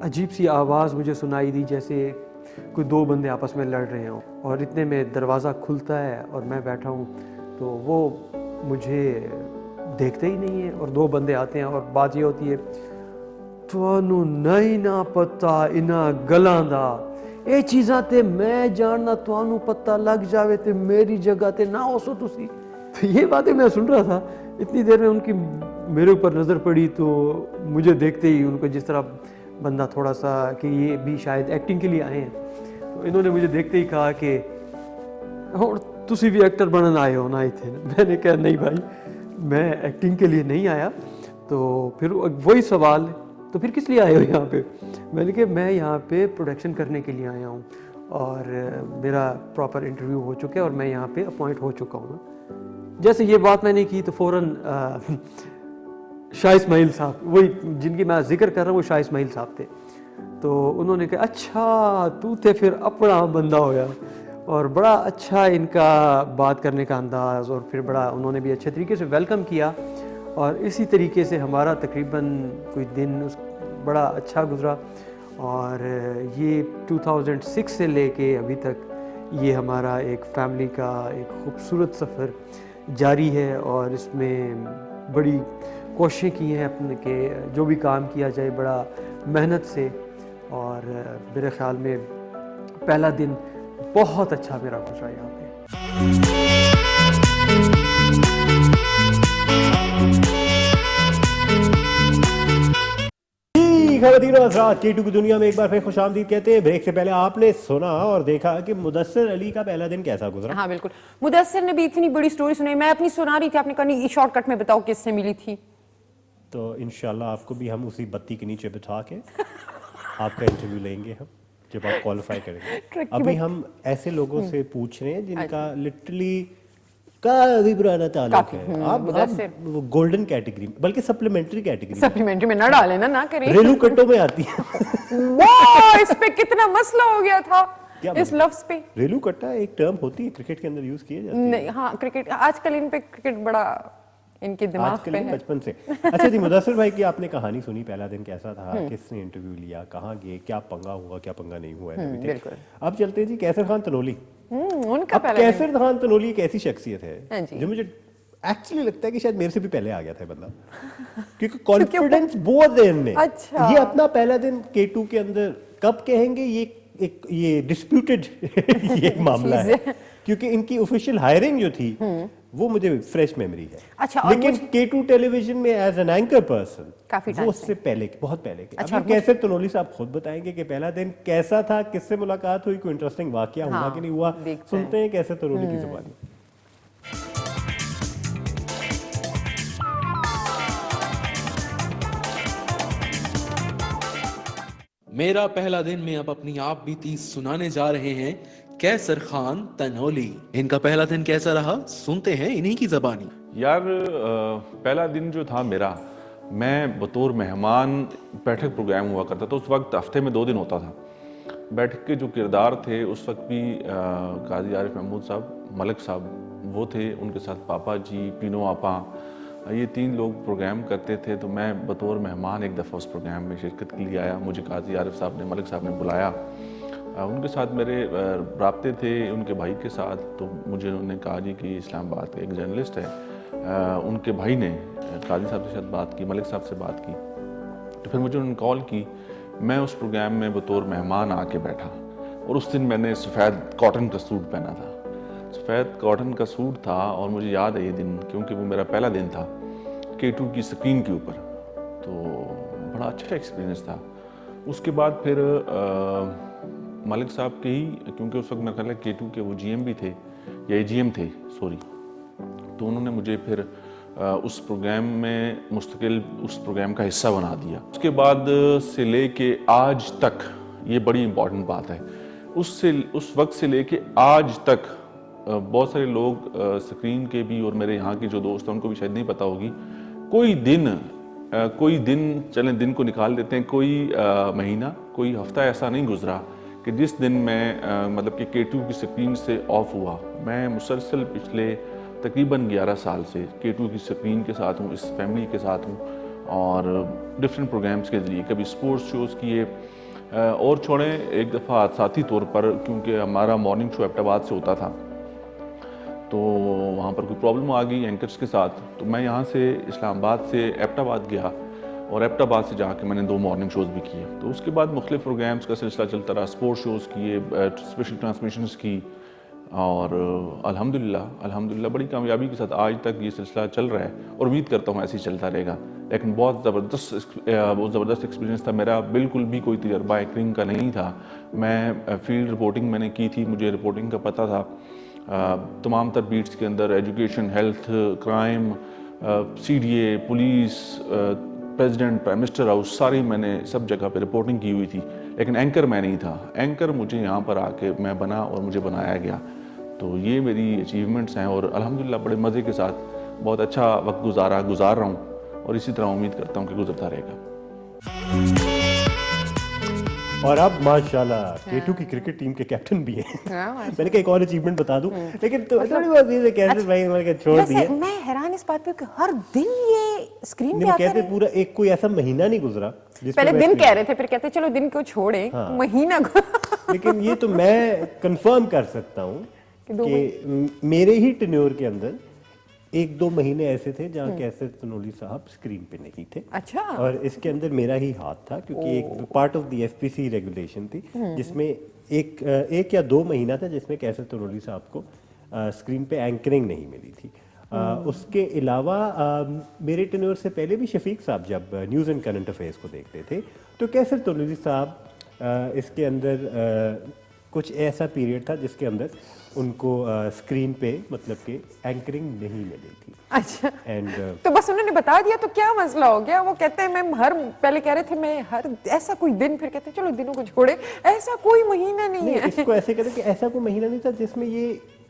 अजीब सी आवाज़ मुझे सुनाई दी, जैसे कोई 2 बंदे आपस में लड़ रहे हों, और इतने में दरवाज़ा खुलता है और मैं बैठा हूँ, तो वो मुझे देखते ही नहीं है, और 2 बंदे आते हैं, और बात ये होती है, तुहानू नहीं ना पता इना गलां दा, ये चीज़ां ते मैं जानना, तुहानू पता लग जावे ते मेरी जगह ते ना होसो तुसी। तो ये बातें मैं सुन रहा था, इतनी देर में उनकी मेरे ऊपर नज़र पड़ी, तो मुझे देखते ही उनको जिस तरह बंदा थोड़ा सा कि ये भी शायद एक्टिंग के लिए आए हैं, तो इन्होंने मुझे देखते ही कहा कि और तुसी भी एक्टर बनने आए हो ना इतने। मैंने कहा नहीं भाई, मैं एक्टिंग के लिए नहीं आया। तो फिर वही सवाल, तो फिर किस लिए आए हो यहाँ पे? मैंने कहा मैं यहाँ पे प्रोडक्शन करने के लिए आया हूँ, और मेरा प्रॉपर इंटरव्यू हो चुका है और मैं यहाँ पे अपॉइंट हो चुका हूँ। जैसे ये बात मैंने की तो फ़ौरन शाह इस्माइल साहब, वही जिनकी मैं जिक्र कर रहा हूँ, वो शाह इस्माइल साहब थे। तो उन्होंने कहा अच्छा तू थे फिर अपना बंदा होया, और बड़ा अच्छा इनका बात करने का अंदाज़, और फिर बड़ा उन्होंने भी अच्छे तरीके से वेलकम किया, और इसी तरीके से हमारा तकरीबन कोई दिन बड़ा अच्छा गुजरा। और ये 2006 से लेके अभी तक ये हमारा एक फैमिली का एक खूबसूरत सफ़र जारी है, और इसमें बड़ी कोशिशें की हैं अपने के जो भी काम किया जाए बड़ा मेहनत से। और मेरे ख़्याल में पहला दिन बहुत अच्छा मेरा गुजरा यहाँ पे। खवातीन और हज़रात, K2 की दुनिया में एक बार फिर खुशामदीद कहते हैं। ब्रेक से पहले आपने सुना और देखा कि मुदस्सिर अली का पहला दिन कैसा गुजरा। हाँ बिल्कुल, मुदस्सिर ने भी इतनी बड़ी स्टोरी सुनाई, मैं अपनी सुना रही थी, आपने कहा नहीं शॉर्टकट में बताओ किससे मिली थी। तो इंशाल्लाह आपको भी हम उसी बत्ती के नीचे बिठा के आपका इंटरव्यू लेंगे हम, जब आप क्वालिफाई करेंगे। अभी हम ऐसे लोगों से पूछ रहे हैं जिनका लिटरली काफी पुराना ताल्लुक है। आप गोल्डन कैटेगरी, बल्कि सप्लीमेंट्री कैटेगरी, सप्लीमेंट्री में ना डालें ना करें, रेलू कट्टों में आती है। वाह, इस पे कितना मसला हो गया था इस लफ्ज पे। रेलू कट्टा एक टर्म होती है, क्रिकेट के अंदर यूज किया जाती है। नहीं, हाँ क्रिकेट आजकल इन पे क्रिकेट बड़ा इनके दिमाग पे है बचपन से। अच्छा जी, मुदस्सिर भाई की आपने कहानी सुनी, पहला दिन कैसा था, किसने इंटरव्यू लिया, कहाँ गए, क्या पंगा हुआ क्या पंगा नहीं हुआ, बिल्कुल। अब चलते हैं जी कैसर खान तनोली। उनका अब कैसर खान तनोली एक ऐसी शख्सियत है जो मुझे एक्चुअली लगता है कि शायद मेरे से भी पहले आ गया था बंदा, क्योंकि कॉन्फिडेंस बहुत है इनमें। अच्छा। ये अपना पहला दिन K2 के अंदर कब कहेंगे, ये डिस्प्यूटेड ये मामला है, क्योंकि इनकी ऑफिशियल हायरिंग जो थी वो मुझे फ्रेश मेमोरी है। अच्छा, लेकिन K2 टेलीविजन में एज एन एंकर पर्सन काफी वो उससे पहले, बहुत पहले के। अच्छा, अभी कैसर तनोली साहब खुद बताएंगे कि पहला दिन कैसा था, किससे मुलाकात हुई, कोई इंटरेस्टिंग वाकया हुआ कि नहीं हुआ। सुनते हैं कैसर तनोली की जुबानी। मेरा पहला दिन में अब अपनी आप बीती सुनाने जा रहे हैं कैसर खान तनोली। इनका पहला दिन कैसा रहा सुनते हैं इन्हीं की ज़बानी। यार पहला दिन जो था मेरा, मैं बतौर मेहमान बैठक प्रोग्राम हुआ करता था। उस वक्त हफ्ते में 2 दिन होता था। बैठक के जो किरदार थे उस वक्त भी काजी आरिफ महमूद साहब, मलिक साहब वो थे, उनके साथ पापा जी, पीनो आपा, ये 3 लोग प्रोग्राम करते थे। तो मैं बतौर मेहमान एक दफ़ा उस प्रोग्राम में शिरकत के लिए आया। मुझे काजी आरिफ साहब ने, मलिक साहब ने बुलाया। उनके साथ मेरे राब्ते थे उनके भाई के साथ। तो मुझे उन्होंने कहा जी कि इस्लामाबाद के एक जर्नलिस्ट है, उनके भाई ने काजी साहब के साथ बात की, मलिक साहब से बात की। तो फिर मुझे उन्होंने कॉल की। मैं उस प्रोग्राम में बतौर मेहमान आके बैठा, और उस दिन मैंने सफ़ेद कॉटन का सूट पहना था। सफ़ेद कॉटन का सूट था, और मुझे याद है ये दिन, क्योंकि वो मेरा पहला दिन था K2 की स्क्रीन के ऊपर। तो बड़ा अच्छा एक्सपीरियंस था। उसके बाद फिर मलिक साहब के ही, क्योंकि उस वक्त मेरा ख्याल है K2 के वो GM भी थे या AGM थे, सॉरी। तो उन्होंने मुझे फिर उस प्रोग्राम में मुस्तकिल उस प्रोग्राम का हिस्सा बना दिया। उसके बाद से लेके आज तक, ये बड़ी इम्पॉर्टेंट बात है, उस वक्त से लेके आज तक बहुत सारे लोग स्क्रीन के भी और मेरे यहाँ के जो दोस्त हैं उनको भी शायद नहीं पता होगी, कोई दिन चलें दिन को निकाल देते हैं, कोई महीना कोई हफ्ता ऐसा नहीं गुजरा कि जिस दिन मैं मतलब कि K2 की स्क्रीन से ऑफ हुआ। मैं मुसलसल पिछले तकरीबन 11 साल से K2 की स्क्रीन के साथ हूँ, इस फैमिली के साथ हूँ और डिफरेंट प्रोग्राम्स के ज़रिए कभी स्पोर्ट्स शोज़ किए और छोड़ें एक दफ़ा साथी तौर पर, क्योंकि हमारा मॉर्निंग शो एबटाबाद से होता था तो वहाँ पर कोई प्रॉब्लम आ गई एंकर्स के साथ, तो मैं यहाँ से इस्लामाबाद से एबटाबाद गया और एबटाबाद से जाके मैंने 2 मॉर्निंग शोज़ भी किए। तो उसके बाद मुख्तलिफ प्रोग्राम्स का सिलसिला चलता रहा, स्पोर्ट्स शोज़ किए, स्पेशल ट्रांसमिशंस की और अल्हम्दुलिल्लाह बड़ी कामयाबी के साथ आज तक ये सिलसिला चल रहा है और उम्मीद करता हूँ ऐसे ही चलता रहेगा। लेकिन बहुत ज़बरदस्त एक्सपीरियंस था मेरा, बिल्कुल भी कोई तजर्बा एंकरिंग का नहीं था। मैं फील्ड रिपोर्टिंग मैंने की थी, मुझे रिपोर्टिंग का पता था तमाम तर बीट्स के अंदर, education, health, crime, CDA, police, president, prime minister house, सारी मैंने सब जगह पे रिपोर्टिंग की हुई थी, लेकिन एंकर मैं नहीं था। एंकर मुझे यहाँ पर आके मैं बना और मुझे बनाया गया। तो ये मेरी अचीवमेंट्स हैं और अल्हम्दुलिल्लाह बड़े मज़े के साथ बहुत अच्छा वक्त गुजार रहा हूँ और इसी तरह उम्मीद करता हूँ कि गुजरता रहेगा। और अब माशाल्लाह K2 की क्रिकेट टीम के कैप्टन भी हैं। मैंने कहा एक और अचीवमेंट बता दूं, लेकिन तो थोड़ी बहुत चीजें कैसे भाई मैंने छोड़ दी है। मैं हैरान इस बात पे कि हर दिन ये स्क्रीन पे नहीं, आता कहते है। पूरा एक कोई ऐसा महीना नहीं गुजरा जिसमें पहले मैं दिन screen- कह रहे थे, फिर कहते चलो दिन को छोड़े, महीना को लेकिन ये तो मैं कंफर्म कर सकता हूँ कि मेरे ही टेन्योर के अंदर 1-2 महीने ऐसे थे जहाँ कैसर तनोली साहब स्क्रीन पे नहीं थे। अच्छा। और इसके अंदर मेरा ही हाथ था, क्योंकि एक part of the FPC regulation थी जिसमें एक या 2 महीना था जिसमें कैसर तनोली साहब को स्क्रीन पे एंकरिंग नहीं मिली थी। उसके अलावा मेरे टेन्योर से पहले भी शफीक साहब जब न्यूज़ एंड करंट अफेयर्स को देखते थे तो कैसर तनोली साहब इसके अंदर कुछ ऐसा पीरियड था जिसके अंदर उनको स्क्रीन पे मतलब कि एंकरिंग नहीं मिली थी। अच्छा। एंड तो बस उन्होंने बता दिया तो क्या मसला हो गया? वो कहते हैं मैं पहले कह रहे थे मैं हर ऐसा कोई दिन, फिर कहते हैं चलो दिनों को छोड़े, ऐसा कोई महीना नहीं है। इसको ऐसे कहते कि ऐसा कोई महीना नहीं था जिसमें ये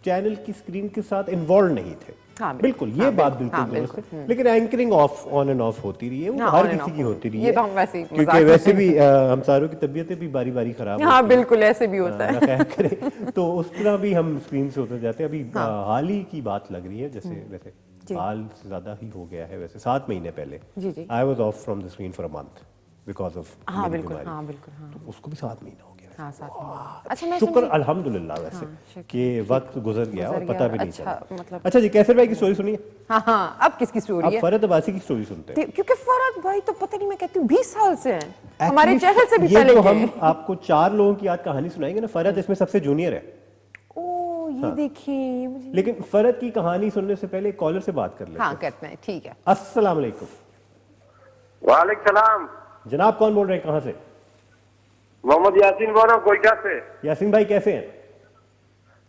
चैनल की स्क्रीन के साथ इन्वॉल्व नहीं थे। हाँ, बिल्कुल ये बात बिल्कुल दुरुस्त है, लेकिन एंकरिंग ऑन एंड ऑफ होती रही है, वो हर किसी की होती रही है। ये तो हम वैसे ही क्योंकि वैसे भी हम सारों की तबीयतें भी बारी बारी खराब हाँ बिल्कुल ऐसे भी होता है। खैर करें तो उस तरह भी हम स्क्रीन से होते जाते हैं। अभी हाल ही की बात लग रही है, जैसे वैसे हाल से ज्यादा ही हो गया है, वैसे 7 महीने पहले जी। I was off from the screen for a month because of हाँ बिल्कुल हाँ। तो उसको भी 7 महीना हो गया। हाँ, 7 महीने। अच्छा मैं शुक्र अल्हम्दुलिल्लाह वैसे शुक्र। कि वक्त गुजर गया और पता भी नहीं अच्छा, चला। मतलब- अच्छा जी, कैसर भाई की स्टोरी सुनिए। हाँ अब किसकी अब स्टोरी है? फरहद अब्बासी की स्टोरी सुनते हैं। क्योंकि फरहद भाई तो पता नहीं, मैं कहती हूँ 20 साल से हैं हमारे Actually, चैनल से भी ये पहले जो के। हम आपको 4 लोगों की आज कहानी सुनाएंगे ना, फरहद इसमें सबसे जूनियर है। ओ ये देखिए मुझे। लेकिन फरहद की कहानी सुनने से पहले कॉलर से बात कर लेते हाँ हैं। करते हैं, ठीक है। अस्सलाम वालेकुम। वालेकुम सलाम। जनाब कौन बोल रहे हैं, कहाँ से? मोहम्मद यासीन बोल रहा हूँ कोयटा से। यासीन भाई कैसे हैं?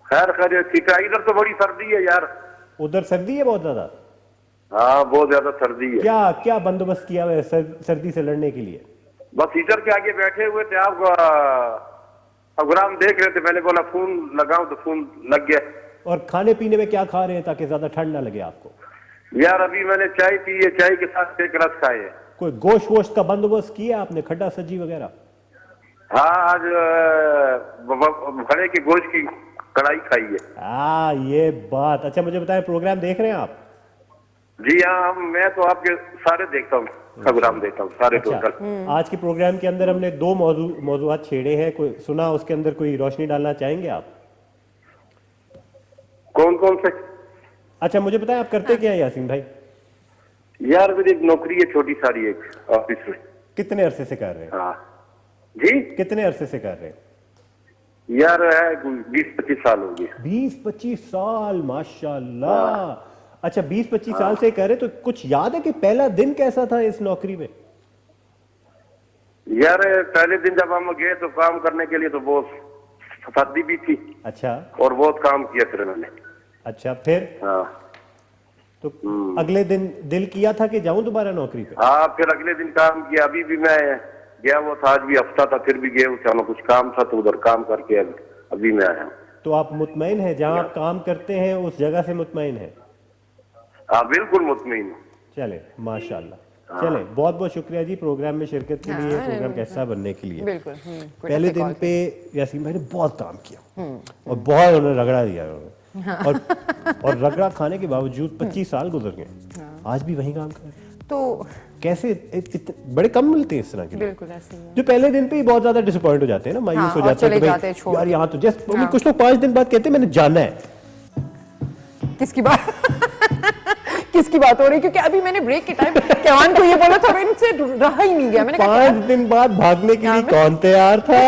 खैर खैर ठीक है। इधर तो बड़ी सर्दी है यार। उधर सर्दी है बहुत ज्यादा? हाँ बहुत ज्यादा सर्दी है। क्या क्या बंदोबस्त किया हुआ है सर्दी से लड़ने के लिए? बस हीटर के आगे बैठे हुए थे, आप प्रोग्राम देख रहे थे, मैंने बोला फोन लगाऊं तो फोन लग गया। और खाने पीने में क्या खा रहे हैं ताकि ज्यादा ठंड ना लगे आपको? यार अभी मैंने चाय पी है, चाय के साथ एक रस खाए है। कोई गोश्त वोश्त का बंदोबस्त किया आपने, खड्डा सब्जी वगैरह? हाँ आज भड़े के गोश्त की कढ़ाई खाई है। ये बात। अच्छा मुझे बताएं, प्रोग्राम देख रहे हैं आप? जी हाँ, मैं तो आपके सारे देखता हूँ, प्रोग्राम देखता हूँ सारे टोटल। अच्छा, आज के प्रोग्राम के अंदर हमने 2 मौजूआत छेड़े हैं, कोई सुना उसके अंदर कोई रोशनी डालना चाहेंगे आप? कौन कौन से? अच्छा मुझे बताएं आप करते क्या हैं यासीन भाई? यार मेरी एक नौकरी है छोटी सारी एक ऑफिस में। कितने अरसे से कर रहे हैं? हाँ जी। कितने अरसे से कर रहे हैं? यार है 20-25 साल हो गए। 20-25 साल, माशाल्लाह। अच्छा 20-25 साल से कर रहे, तो कुछ याद है कि पहला दिन कैसा था इस नौकरी में? यार पहले दिन जब हम गए तो काम करने के लिए तो बहुत सर्दी भी थी। अच्छा। और बहुत काम किया फिर मैंने। अच्छा फिर? हाँ तो अगले दिन दिल किया था कि जाऊं दोबारा नौकरी पे? हाँ, फिर अगले दिन काम किया। अभी भी मैं गया हुआ था, आज भी हफ्ता था, फिर भी गया हुआ था, कुछ काम था तो उधर काम करके अभी मैं आया हूँ। तो आप मुतमईन हैं जहां आप काम करते हैं उस जगह से मुतमईन हैं? हाँ बिल्कुल मुतमईन हूँ। चले माशाल्लाह। चले, बहुत बहुत शुक्रिया जी प्रोग्राम में शिरकत के लिए, प्रोग्राम का हिस्सा बनने के लिए। बिल्कुल। पहले दिन पे यासीन भाई ने बहुत काम किया और बहुत उन्होंने रगड़ा दिया उन्होंने, और रगड़ा खाने के बावजूद 25 साल गुजर गए, आज भी वही काम कर रहे हैं। तो कैसे बड़े कम मिलते हैं इस तरह के लोग, बिल्कुल ऐसे ही है। जो पहले दिन पे ही बहुत ज्यादा डिसअपॉइंट हो जाते हैं ना, मायूस हाँ, हो और जाते हैं चले कि जाते हैं, भाई छोड़ यार देते यहाँ तो जैसे कुछ लोग 5 दिन बाद कहते हैं मैंने जाना है। किसकी बात किसकी बात हो रही है? क्योंकि अभी मैंने ब्रेक के टाइम कैवान को ये बोला था, इनसे रहा ही नहीं गया। मैंने कहा 5 दिन बाद भागने के लिए कौन तैयार था?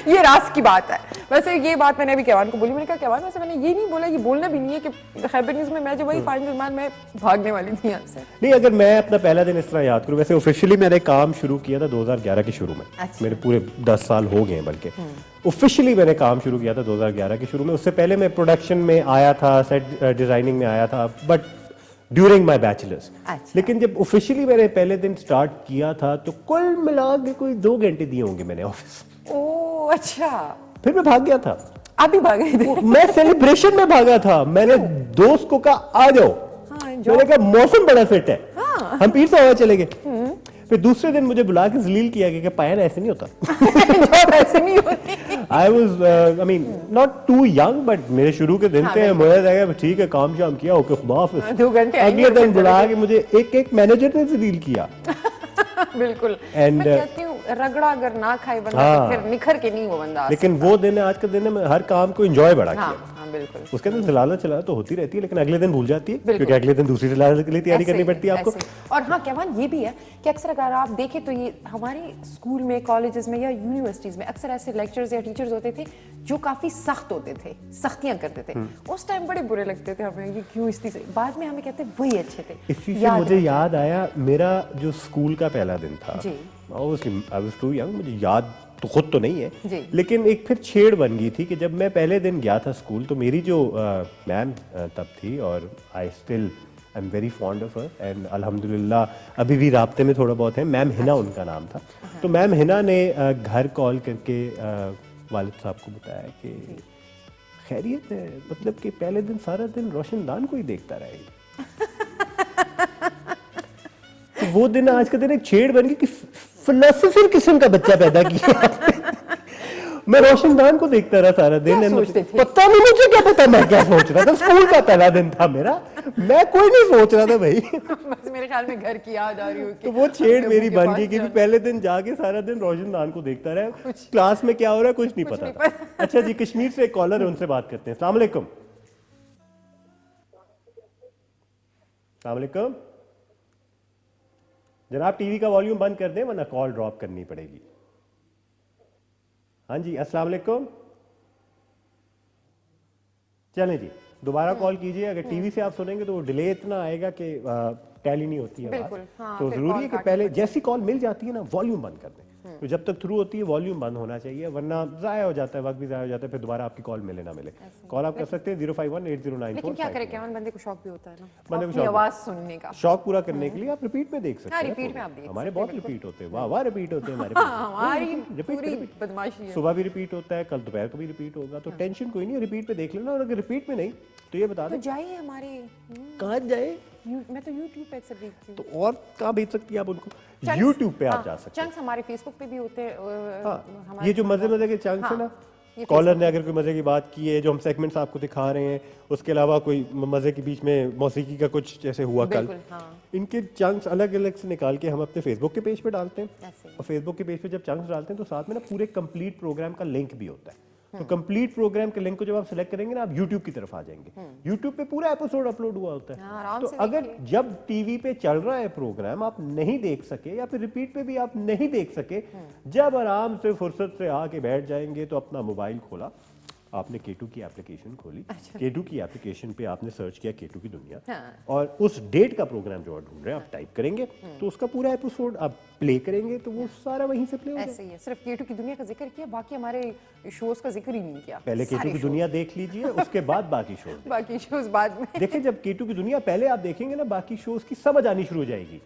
ये रास की बात है। वैसे ये बात मैंने अभी कैवान को बोली, मैंने कहा कैवान वैसे मैंने ये नहीं बोला, ये बोलना भी नहीं है कि खैबर न्यूज़ में मैं जब वही 5 दिन बाद मैं भागने वाली थी यहाँ से। नहीं, अगर मैं अपना पहला दिन इस तरह याद करूं, वैसे ऑफिशियली मैंने काम शुरू किया था 2011 के शुरू में। अच्छा। मेरे पूरे 10 साल हो गए हैं, बल्कि ऑफिशियली मैंने काम शुरू किया था 2011 के शुरू में। उससे पहले मैं प्रोडक्शन में आया था, सेट डिजाइनिंग में आया था, बट ड्यूरिंग माई बैचलर्स। अच्छा। लेकिन जब ऑफिशियली मैंने पहले दिन स्टार्ट किया था तो कुल मिला के कोई 2 घंटे दिए होंगे मैंने ऑफिस। ओह अच्छा, फिर मैं भाग गया था। आप भी भागे थे? मैं सेलिब्रेशन में भागा था। मैंने दोस्त को कहा आ जाओ, हाँ, मैंने कहा मौसम बड़ा सेट है, हम पीर साहब चले गए। फिर दूसरे दिन मुझे बुला के जलील किया गया कि पायन ऐसे नहीं होता। जॉब ऐसे नहीं होती। I was I mean not too young, but मेरे शुरू के दिन थे, मुझे लगा ठीक है काम शाम किया, ओके खुदा हाफिज। 2 घंटे अगले दिन बुला के मुझे एक मैनेजर ने जलील किया। बिल्कुल। And, मैं कहती हूँ रगड़ा अगर ना खाए बंदा हाँ। तो फिर निखर के नहीं वो बंदा आ लेकिन वो दिन है, आज का दिन है, मैं हर काम को एंजॉय बड़ा सकता। किया। हाँ बिल्कुल। उसके अंदर जलाला चला तो होती रहती है, लेकिन अगले दिन भूल जाती है, बिल्कुल। क्योंकि अगले दिन दूसरी जलाला के लिए तैयारी ऐसे करनी ही, पड़ती है आपको। ऐसे ही। और हाँ कैवान ये भी है कि अक्सर अगर आप देखें तो ये हमारे स्कूल में, कॉलेजेस में या यूनिवर्सिटीज में अक्सर ऐसे लेक्चर्स या टीचर्स होते थे जो काफी सख्त होते थे, सख्तियां करते थे। उस टाइम बड़े बुरे लगते थे हमें, ये क्यों इस से। बाद में हमें कहते वही अच्छे थे। इसी से मुझे याद आया, मेरा जो स्कूल का पहला दिन था, जी। Obviously I was too young, मुझे याद तो खुद तो नहीं है, जी। लेकिन एक फिर छेड़ बन गई थी कि जब मैं पहले दिन गया था स्कूल, तो मेरी जो मैम तब थी, और I still I am very fond of her, and अल्हम्दुलिल्लाह अभी भी राब्ते में थोड़ा बहुत है। मैम हिना उनका नाम था। तो मैम हिना ने घर कॉल करके वालिद साहब को बताया कि खैरियत है, मतलब कि पहले दिन सारा दिन रोशनदान को ही देखता रहेगा। तो वो दिन आज का दिन एक छेड़ बन गई कि फिलोसोफर किस्म का बच्चा पैदा किया। मैं रोशनदान को देखता रहा सारा दिन। क्या सोचते थे? पता नहीं मुझे, क्या पता मैं क्या सोच रहा था। स्कूल का पहला दिन था मेरा, मैं कोई नहीं सोच रहा था भाई। बस मेरे ख्याल में घर की याद आ रही होगी। तो वो छेड़ अपने मेरी अबू के बन पास गई कि जाना। पहले दिन जाके सारा दिन रोशनदान को देखता रहा, क्लास में क्या हो रहा है कुछ नहीं पता था। अच्छा जी, कश्मीर से एक कॉलर है, उनसे बात करते हैं। अस्सलाम वालेकुम। अस्सलाम वालेकुम जनाब, टीवी का वॉल्यूम बंद कर दें वरना कॉल ड्रॉप करनी पड़ेगी। हाँ जी, अस्सलाम वालेकुम। चलें जी, दोबारा कॉल कीजिए। अगर टीवी से आप सुनेंगे तो वो डिले इतना आएगा कि टैली नहीं होती है बिल्कुल, बात। हाँ, तो फिर जरूरी कॉल है कि काटनी पहले जैसी कॉल मिल जाती है ना, वॉल्यूम बंद कर दें। तो जब तक थ्रू होती है वॉल्यूम बंद होना चाहिए, वरना जाया हो जाता है, वक्त भी जाया हो जाता है, फिर दोबारा आपकी कॉल मिले ना मिले। कॉल आप कर सकते हैं 0518094। लेकिन क्या करे कैवान, बंदे को शौक भी होता है ना बंदे को अपनी शौक आवाज सुनने का। शौक पूरा करने के लिए आप रिपीट में देख सकते हाँ, हैं। रिपीट में आप देख हमारे सकते बहुत हैं, रिपीट होते हैं, वाह वाह रिपीट होते हैं हमारे। हमारी रिपीट पूरी बदमाशी है। सुबह भी रिपीट होता है, कल दोपहर को भी रिपीट होगा, तो टेंशन कोई नहीं है, रिपीट पे देख लेना। और अगर रिपीट में नहीं तो ये बता तो दें जाइए हमारे कहाँ जाए, मैं तो YouTube पे अक्सर देखती हूँ। तो और कहाँ भेज सकती है आप उनको? YouTube पे आप जा सकते हैं। चंक्स हमारे फेसबुक पे भी होते हैं। हाँ, ये जो मजे मजे के चंक्स है ना, ये कॉलर ने अगर कोई मजे की बात की है, जो हम सेगमेंट्स आपको दिखा रहे हैं, उसके अलावा कोई मजे के बीच में मौसीकी का कुछ जैसे हुआ कल, बिल्कुल, हाँ। इनके चंक्स अलग अलग से निकाल के हम अपने फेसबुक के पेज पे डालते हैं। ऐसे ही। और फेसबुक के पेज पे जब चंक्स डालते हैं तो साथ में ना पूरे कंप्लीट प्रोग्राम का लिंक भी होता है। तो कंप्लीट प्रोग्राम के लिंक को जब आप सिलेक्ट करेंगे ना, आप YouTube की तरफ आ जाएंगे। YouTube पे पूरा एपिसोड अपलोड हुआ होता हाँ, है। आराम तो से अगर जब टीवी पे चल रहा है प्रोग्राम आप नहीं देख सके, या फिर रिपीट पे भी आप नहीं देख सके, जब आराम से फुर्सत से आके बैठ जाएंगे तो अपना मोबाइल खोला, आपने K2 की एप्लीकेशन खोली, K2 की एप्लीकेशन पे आपने सर्च किया K2 की दुनिया, हाँ। और उस डेट का प्रोग्राम जो आप ढूंढ रहे हैं आप टाइप करेंगे तो उसका पूरा एपिसोड आप प्ले करेंगे तो वो सारा वहीं से प्ले हो जाएगा। ऐसे ही है, सिर्फ K2 की दुनिया का जिक्र किया, बाकी हमारे शोज का जिक्र ही नहीं किया। पहले K2 सारे की दुनिया देख लीजिए, उसके बाद बाकी शो। बाकी शोज बाद में। देखिए जब K2 की दुनिया पहले आप देखेंगे ना, बाकी शोज की समझ आनी शुरू हो जाएगी।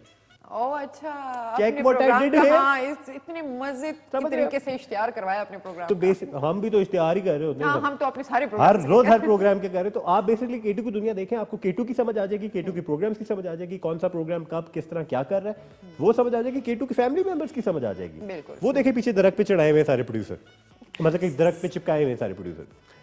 ओह अच्छा, Check अपने what I प्रोग्राम did का, here। हाँ, इतने मजे की समझ रहे तरीके से इश्तिहार करवाया अपने प्रोग्राम तो का। बेसिक हम भी तो इश्तिहार ही कर रहे होते हैं हाँ, सब। हम तो अपने सारे हर प्रोग्राम रोज हर प्रोग्राम के कर रहे, तो आप बेसिकली K2 की दुनिया देखें, आपको K2 की समझ आ जाएगी, K2 की प्रोग्राम्स की समझ आ जाएगी, कौन सा प्रोग्राम कब किस तरह क्या कर रहा है वो समझ आ जाएगी, K2 की फैमिली मेंबर्स की समझ आ जाएगी। बिल्कुल। वो देखे पीछे दरख्त पे चढ़ाए हुए सारे प्रोड्यूसर, मतलब कि दरख्त पे चिपकाए हुए सारे प्रोड्यूसर।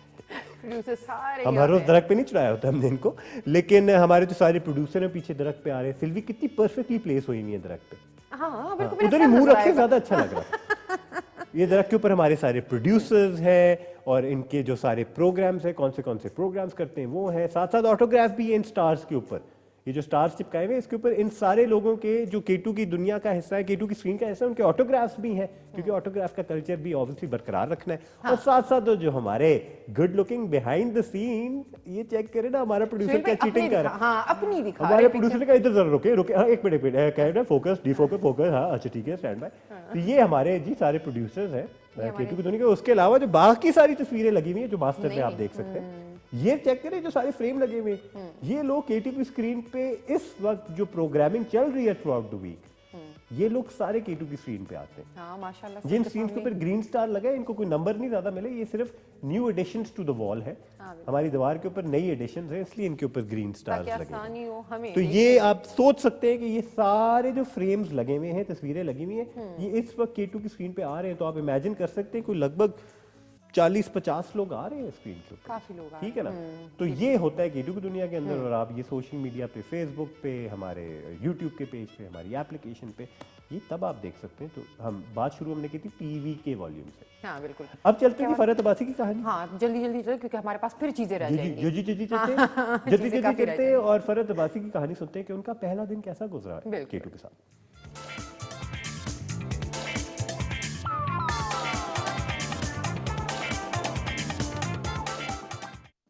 प्रोड्यूसर सारे हम हर रोज दरख्त पे नहीं चढ़ाया होता हमने इनको, लेकिन हमारे जो सारे प्रोड्यूसर हैं पीछे दरख्त पे आ रहे हैं। सिल्वी कितनी परफेक्टली प्लेस हुई हुई है दरख्त पे, हाँ बिल्कुल, उधर ही मुंह रखे ज्यादा अच्छा लग रहा है। ये दरख्त के ऊपर हमारे सारे प्रोड्यूसर्स हैं और इनके जो सारे प्रोग्राम्स हैं, कौन से प्रोग्राम्स करते हैं वो हैं, साथ साथ ऑटोग्राफ भी है इन स्टार्स के ऊपर। ये जो स्टार्स चिपकाए हुए हैं इसके ऊपर इन सारे लोगों के जो K2 की दुनिया का हिस्सा है, K2 की स्क्रीन का हिस्सा है, उनके ऑटोग्राफ्स भी हैं, क्योंकि ऑटोग्राफ का कल्चर भी ऑब्वियसली बरकरार रखना है। और साथ साथ जो हमारे good looking behind the scene, ये चेक करें ना हमारा प्रोड्यूसर क्या चीटिंग कर रहा है। हाँ, अपनी दिखा हमारे रहे प्रोड्यूसर ने कहा इधर जरा रुके रुके, हाँ एक मिनट कह रहे फोकस डिफोकस फोकस, हाँ अच्छा ठीक है स्टैंड बाय। तो ये हमारे जी सारे प्रोड्यूसर्स हैं K2 की दुनिया के। उसके अलावा जो बाकी सारी तस्वीरें लगी हुई हैं जो मास्टर पे आप देख सकते हैं, ये चेक करें जो सारे फ्रेम लगे हुए हैं, ये लोग K2 की स्क्रीन पे इस वक्त जो प्रोग्रामिंग चल रही है थ्रू आउट द वीक, ये लोग सारे K2 की स्क्रीन पे आते हैं। हाँ माशाल्लाह, जिन सबके सीन्स के सामने। ऊपर ग्रीन स्टार लगा है इनको कोई नंबर नहीं ज्यादा मिले, ये सिर्फ new additions to the wall है। हमारी दीवार के ऊपर नई एडिशंस हैं इसलिए इनके ऊपर ग्रीन स्टार्स ताकि लगे हैं। आसानी हो हमें। तो ये आप सोच सकते हैं कि ये सारे जो फ्रेम्स लगे हुए हैं, तस्वीरें लगी हुई हैं, ये इस वक्त K2 की स्क्रीन पे आ रहे हैं। तो आप इमेजिन कर सकते हैं कोई लगभग 40-50 लोग आ रहे हैं स्क्रीन के ऊपर, काफी लोग आ ठीक है ना। तो ये होता है K2 की दुनिया के अंदर। और आप ये सोशल मीडिया पे, फेसबुक पे, हमारे यूट्यूब के पेज पे, हमारी एप्लीकेशन पे, ये तब आप देख सकते हैं। तो हम बात शुरू हमने की थी टीवी के वॉल्यूम से। हाँ बिल्कुल। अब चलते हैं फरहत अब्बासी की कहानी। हाँ जल्दी जल्दी चलो, क्योंकि हमारे पास फिर चीजें रह जाएंगी। जल्दी चलते हैं, जल्दी चीज़ें काफ़ी चलते हैं और फरहत अब्बासी की कहानी सुनते हैं कि उनका पहला दिन कैसा गुजरा है बिल्कुल। K2 के साथ।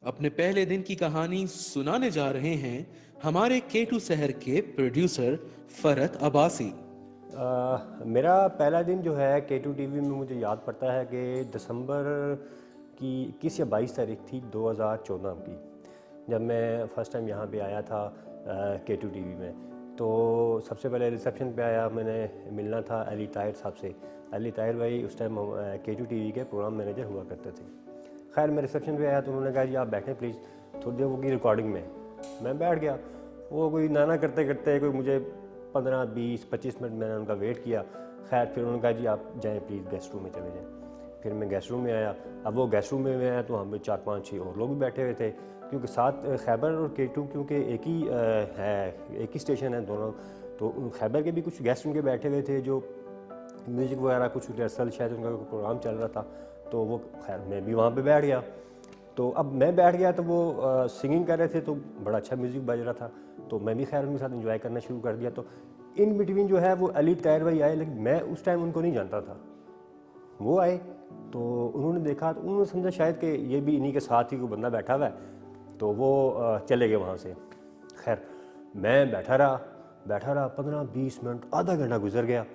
अपने पहले दिन की कहानी सुनाने जा रहे हैं हमारे K2 शहर के प्रोड्यूसर फरहत अब्बासी। मेरा पहला दिन जो है K2 टीवी में मुझे याद पड़ता है कि दिसंबर की 21 या 22 तारीख थी 2014 की, जब मैं फ़र्स्ट टाइम यहाँ पे आया था K2 टीवी में। तो सबसे पहले रिसेप्शन पे आया, मैंने मिलना था अली ताहिर साहब से। अली ताहिर भाई उस टाइम K2 टीवी के प्रोग्राम मैनेजर हुआ करते थे। खैर मैं रिसेप्शन पे आया तो उन्होंने कहा जी आप बैठें प्लीज़, थोड़ी देर होगी रिकॉर्डिंग में। मैं बैठ गया, वो कोई नाना करते करते कोई मुझे 15-20-25 मिनट मैंने उनका वेट किया। खैर फिर उन्होंने कहा जी आप जाएँ प्लीज़ गेस्ट रूम में चले जाएँ। फिर मैं गेस्ट रूम में आया। अब वो गेस्ट रूम में आया तो हम 4-5-6 और लोग भी बैठे हुए थे, क्योंकि साथ खैबर और K2 क्योंकि एक ही स्टेशन है दोनों। तो खैबर के भी कुछ गेस्ट उनके बैठे हुए थे जो म्यूज़िक वगैरह कुछ रिहर्सल शायद उनका प्रोग्राम चल रहा था। तो वो खैर मैं भी वहाँ पे बैठ गया। तो अब मैं बैठ गया तो वो सिंगिंग कर रहे थे तो बड़ा अच्छा म्यूज़िक बज रहा था, तो मैं भी खैर उनके साथ एंजॉय करना शुरू कर दिया। तो इन बिटवीन जो है वो अली ताहिर भाई आए, लेकिन मैं उस टाइम उनको नहीं जानता था। वो आए तो उन्होंने देखा तो उन्होंने समझा शायद कि ये भी इन्हीं के साथ ही कोई बंदा बैठा हुआ है, तो वो चले गए वहाँ से। खैर मैं बैठा रहा 15-20 मिनट, आधा घंटा गुजर गया।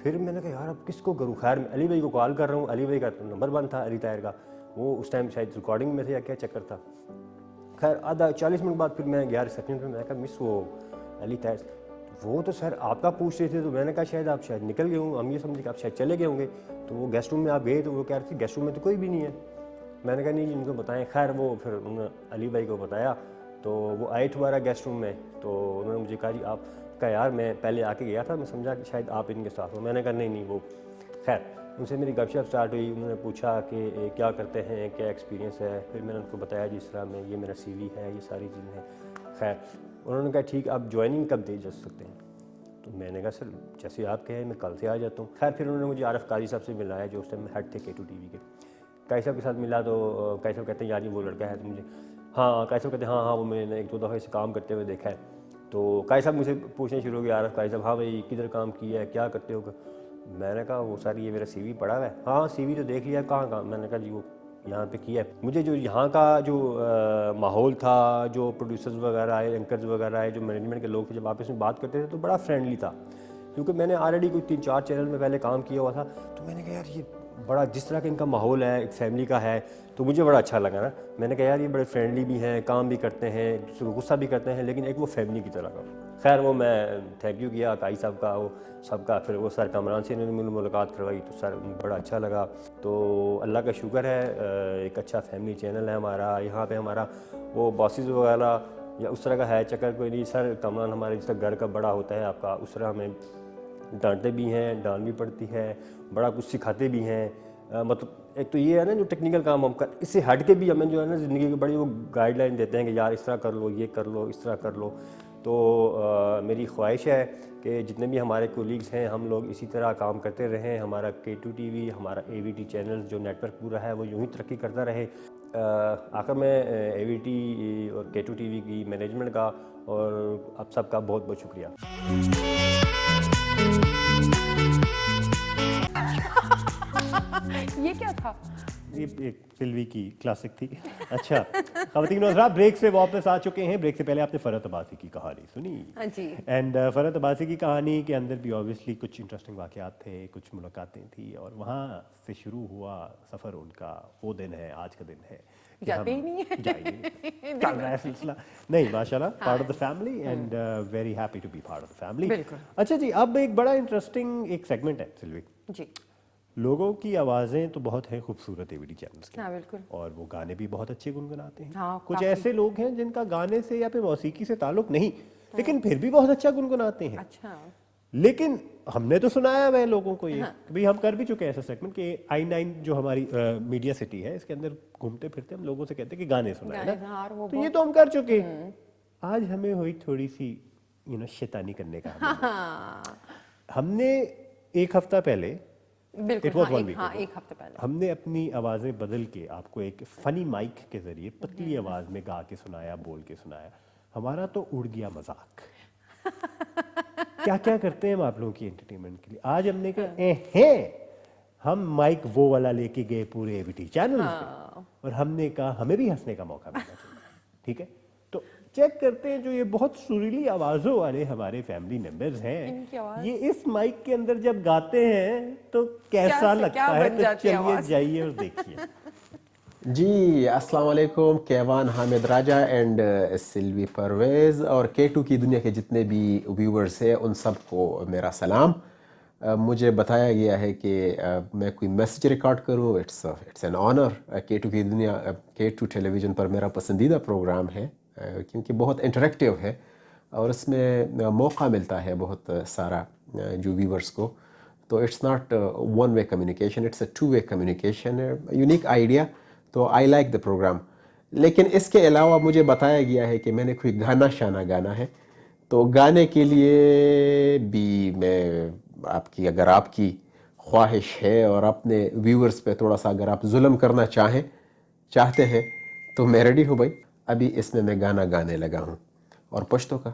फिर मैंने कहा यार अब किसको करूँ। खैर मैं अली भाई को कॉल कर रहा हूँ, अली भाई का नंबर बंद था अली ताहिर का, वो उस टाइम शायद रिकॉर्डिंग में थे या क्या चक्कर था। खैर आधा 40 मिनट बाद फिर मैं गया रिसेप्शन पे। मैंने कहा मिस वो अली ताहिर, वो तो सर आपका पूछ रहे थे। तो मैंने कहा शायद आप शायद निकल गए होंगे, हम ये समझे कि आप शायद चले गए होंगे। तो वो गेस्ट रूम में आप गए तो वो कह रहे थे गेस्ट रूम में तो कोई भी नहीं है। मैंने कहा नहीं जी इनको बताएं। खैर वो फिर उन्होंने अली भाई को बताया, तो वो आए दोबारा गेस्ट रूम में। तो उन्होंने मुझे कहा जी आप का यार मैं पहले आके गया था, मैं समझा कि शायद आप इनके साथ हो। मैंने कहा नहीं वो। खैर उनसे मेरी गपशप स्टार्ट हुई। उन्होंने पूछा कि क्या करते हैं, क्या एक्सपीरियंस है। फिर मैंने उनको बताया जिस तरह मैं ये मेरा CV है, ये सारी चीज़ें हैं। खैर उन्होंने कहा ठीक आप ज्वाइनिंग कब दे जा सकते हैं। तो मैंने कहा सर जैसे आप कहें मैं कल से आ जाता हूँ। खैर फिर उन्होंने मुझे आरफ काजी साहब से मिलाया जो उस टाइम हेड थे K2 टीवी के। काजी साहब के साथ मिला तो काजी साहब कहते हैं यार ये वो लड़का है। तो मुझे हाँ काजी साहब कहते हैं हाँ वो मैंने 1-2 दफ़ा इसे काम करते हुए देखा है। तो काजी साहब मुझे पूछने शुरू हो गया आरफ काजी साहब हाँ भाई किधर काम किया है, क्या करते हो। मैंने कहा वो सर ये मेरा CV पड़ा हुआ है। हाँ CV तो देख लिया, कहाँ मैंने कहा जी वो यहाँ पे किया है। मुझे जो यहाँ का जो माहौल था, जो प्रोड्यूसर्स वगैरह आए, एंकर्स वगैरह आए, जो मैनेजमेंट के लोग थे, जब आपस में बात करते थे तो बड़ा फ्रेंडली था। क्योंकि मैंने ऑलरेडी कोई 3-4 चैनल में पहले काम किया हुआ था, तो मैंने कहा यार ये बड़ा जिस तरह का इनका माहौल है, एक फैमिली का है, तो मुझे बड़ा अच्छा लगा ना। मैंने कहा यार ये बड़े फ्रेंडली भी हैं, काम भी करते हैं, दूसरे को गुस्सा भी करते हैं, लेकिन एक वो फैमिली की तरह का। खैर वो मैं थैंक यू किया काई साहब का, वो सबका। फिर वो सर कमरान से इन्होंने मुलाकात करवाई, तो सर बड़ा अच्छा लगा। तो अल्लाह का शुक्र है, एक अच्छा फैमिली चैनल है हमारा। यहाँ पे हमारा वो बॉसेस वगैरह या उस तरह का है चक्कर कोई नहीं। सर कमरान हमारे जिस तरह घर का बड़ा होता है आपका, उस तरह हमें डांटते भी हैं, डांट भी पड़ती है, बड़ा कुछ सिखाते भी हैं। मतलब एक तो ये है ना जो टेक्निकल काम हम कर, इससे हट के भी हमें जो है ना ज़िंदगी की बड़ी वो गाइडलाइन देते हैं कि यार इस तरह कर लो, ये कर लो, इस तरह कर लो। तो मेरी ख्वाहिश है कि जितने भी हमारे कोलीग्स हैं हम लोग इसी तरह काम करते रहें। हमारा K2 TV, हमारा AVT चैनल जो नेटवर्क पूरा है वो यूँ ही तरक्की करता रहे। आखिर में AVT और K2 TV की मैनेजमेंट का और आप सबका बहुत बहुत शुक्रिया। ये क्या था? ये एक फिल्मी की क्लासिक थी। अच्छा, ख़वातीन और हज़रात, ब्रेक से वापस आ चुके हैं। ब्रेक से पहले आपने फ़रहत अब्बासी की कहानी सुनी। हाँ जी। एंड फ़रहत अब्बासी की कहानी के अंदर भी ऑब्वियसली कुछ इंटरेस्टिंग वाक़यात थे, कुछ मुलाकातें थी, और वहाँ से शुरू हुआ सफ़र उनका। वो दिन है, आज का दिन है कि जाते हम ही नहीं है। जाएंगे चल रहा है सिलसिला। नहीं माशाल्लाह, part of the family and very happy to be part of the family. बिल्कुल। अच्छा जी, अब एक बड़ा इंटरेस्टिंग एक सेगमेंट है सिल्वी। जी लोगों की आवाज़ें तो बहुत हैं खूबसूरत AVT चैनल्स के, हाँ बिल्कुल। और वो गाने भी बहुत अच्छे गुनगुनाते हैं। हाँ, कुछ काफी। ऐसे लोग हैं जिनका गाने से या फिर मौसीकी से ताल्लुक नहीं, लेकिन फिर भी बहुत अच्छा गुनगुनाते हैं। अच्छा। लेकिन हमने तो सुनाया हुआ है लोगों को ये, भाई हम कर भी चुके हैं ऐसा सेगमेंट कि I9 जो हमारी मीडिया सिटी है, इसके अंदर घूमते फिरते हम लोगों से कहते हैं कि गाने सुनाए गाने, ना, हाँ, और वो तो ये तो हम कर चुके। आज हमें हुई थोड़ी सी शैतानी करने का हमने एक हफ्ता पहले, बिल्कुल। It was हाँ, one एक, week हाँ, ago. एक हफ्ते पहले हमने अपनी आवाज़ें बदल के आपको एक फ़नी माइक के ज़रिए पतली आवाज़ में गा के सुनाया, बोल के सुनाया। हमारा तो उड़ गया मजाक। क्या क्या करते हैं हम आप लोगों की एंटरटेनमेंट के लिए। आज हमने कहा हम माइक वो वाला लेके गए पूरे AVT चैनल पे, और हमने कहा हमें भी हंसने का मौका मिलना चाहिए। ठीक है, तो चेक करते हैं जो ये बहुत सुरीली आवाज़ों वाले हमारे फैमिली मेंबर्स इनकी हैं, आवाज़। ये इस माइक के अंदर जब गाते हैं तो कैसा लगता क्या है। बन तो जाती है चलिए आवाज़। जाइए और देखिए। जी अस्सलाम वालेकुम, केवान हामिद राजा एंड सिल्वी परवेज़ और K2 की दुनिया के जितने भी व्यूवर्स हैं उन सबको मेरा सलाम। मुझे बताया गया है कि मैं कोई मैसेज रिकॉर्ड करूं। It's an honour. K2 की दुनिया K2 टेलीविज़न पर मेरा पसंदीदा प्रोग्राम है, क्योंकि बहुत इंटरेक्टिव है और इसमें मौका मिलता है बहुत सारा जो व्यूवर्स को। तो it's not one way communication, it's a two way communication, unique idea. तो आई लाइक द प्रोग्राम। लेकिन इसके अलावा मुझे बताया गया है कि मैंने कोई गाना शाना गाना है, तो गाने के लिए भी मैं अगर आपकी ख्वाहिश है और अपने व्यूअर्स पे थोड़ा सा अगर आप जुल्म करना चाहते हैं तो मैं रेडी हूँ भाई। अभी इसमें मैं गाना गाने लगा हूँ और पश्तो का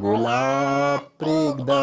गुलाब प्रिगदा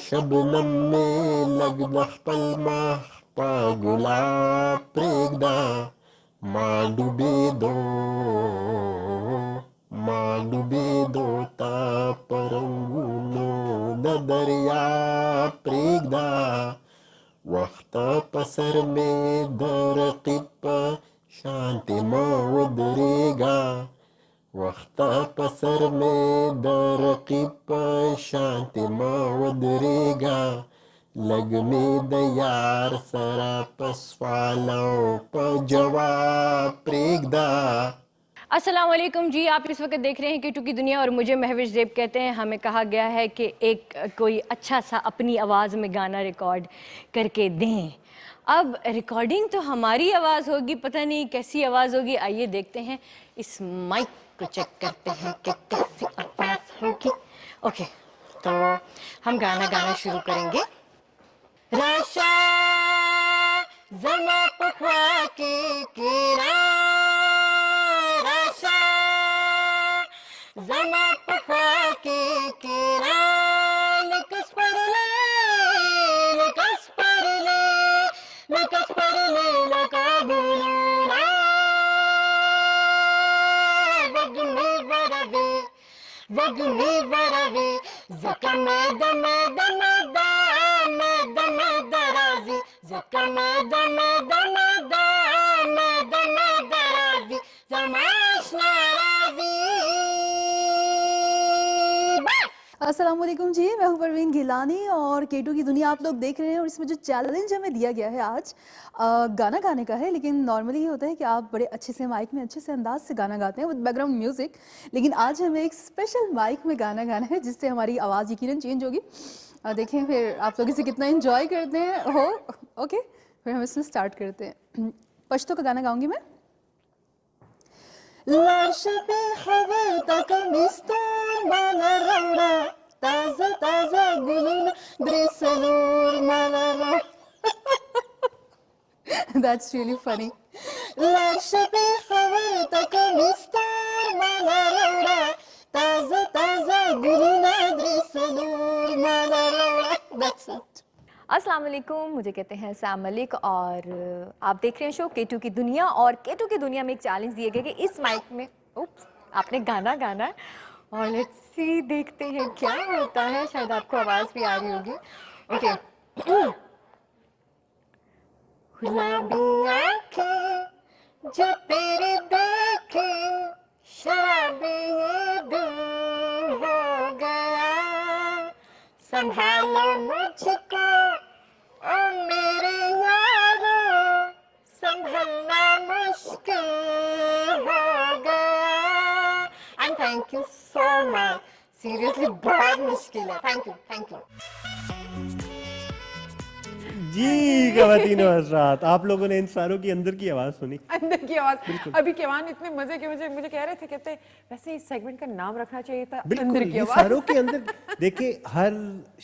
शबनम लग दखल महपा गुलाब प्रिगदा माँ डूबे दो तापरंगुनो दरिया प्रिगदा वक्त पसर में दरकिप शांति मौदरेगा वक्त पसर में दरकिप शांति मौदरेगा लग में दयार सरा पसवालों पर जवाब प्रेगदा। अस्सलाम वालेकुम जी, आप इस वक्त देख रहे हैं K2 की दुनिया और मुझे महविश ज़ेब कहते हैं। हमें कहा गया है कि एक कोई अच्छा सा अपनी आवाज़ में गाना रिकॉर्ड करके दें। अब रिकॉर्डिंग तो हमारी आवाज़ होगी, पता नहीं कैसी आवाज़ होगी, आइए देखते हैं। इस माइक को चेक करते हैं कि कैसी आवाज़ होगी। ओके, तो हम गाना शुरू करेंगे। रशा ज़मा पखवा के रशा ज़मा पखवा अस्सलाम वालेकुम जी, मैं हूं परवीन गिलानी और केटू की दुनिया आप लोग देख रहे हैं। और इसमें जो चैलेंज हमें दिया गया है आज गाना गाने का है, लेकिन नॉर्मली ये होता है कि आप बड़े अच्छे से माइक में अच्छे से अंदाज से गाना गाते हैं विद बैकग्राउंड म्यूजिक, लेकिन आज हमें एक स्पेशल माइक में गाना गाना है जिससे हमारी आवाज़ यकीनन चेंज होगी। देखें फिर आप लोग इसे कितना इंजॉय करते हैं। हो ओके, फिर हम इसमें स्टार्ट करते हैं। पश्तो का गाना गाऊंगी मैं। That's really funny. That's it. अस्सलाम वालेकुम, मुझे कहते हैं सैम मलिक और आप देख रहे हैं शो केटू की दुनिया। और केटू की दुनिया में एक चैलेंज दिए गए कि इस माइक में आपने गाना गाना है और लेट्स सी देखते हैं क्या होता है। शायद आपको आवाज़ भी आ रही होगी। ओके, गुलाबी आंखें जो तेरे देखे शराबी ये दिल हो गया, संभालो मुझको ओ मेरे यारो, संभलना मुश्किल हो गया। And thank you so much, seriously बहुत मुश्किल है। Thank you. जी ख़वातीनो हज़रात, आप लोगों ने इन सारों की अंदर की आवाज़ सुनी। अंदर की आवाज़। अभी केवान इतने मजे के मुझे कह रहे थे, कहते वैसे इस सेगमेंट का नाम रखना चाहिए था अंदर की ये आवाज़। सारों के अंदर देखिए, हर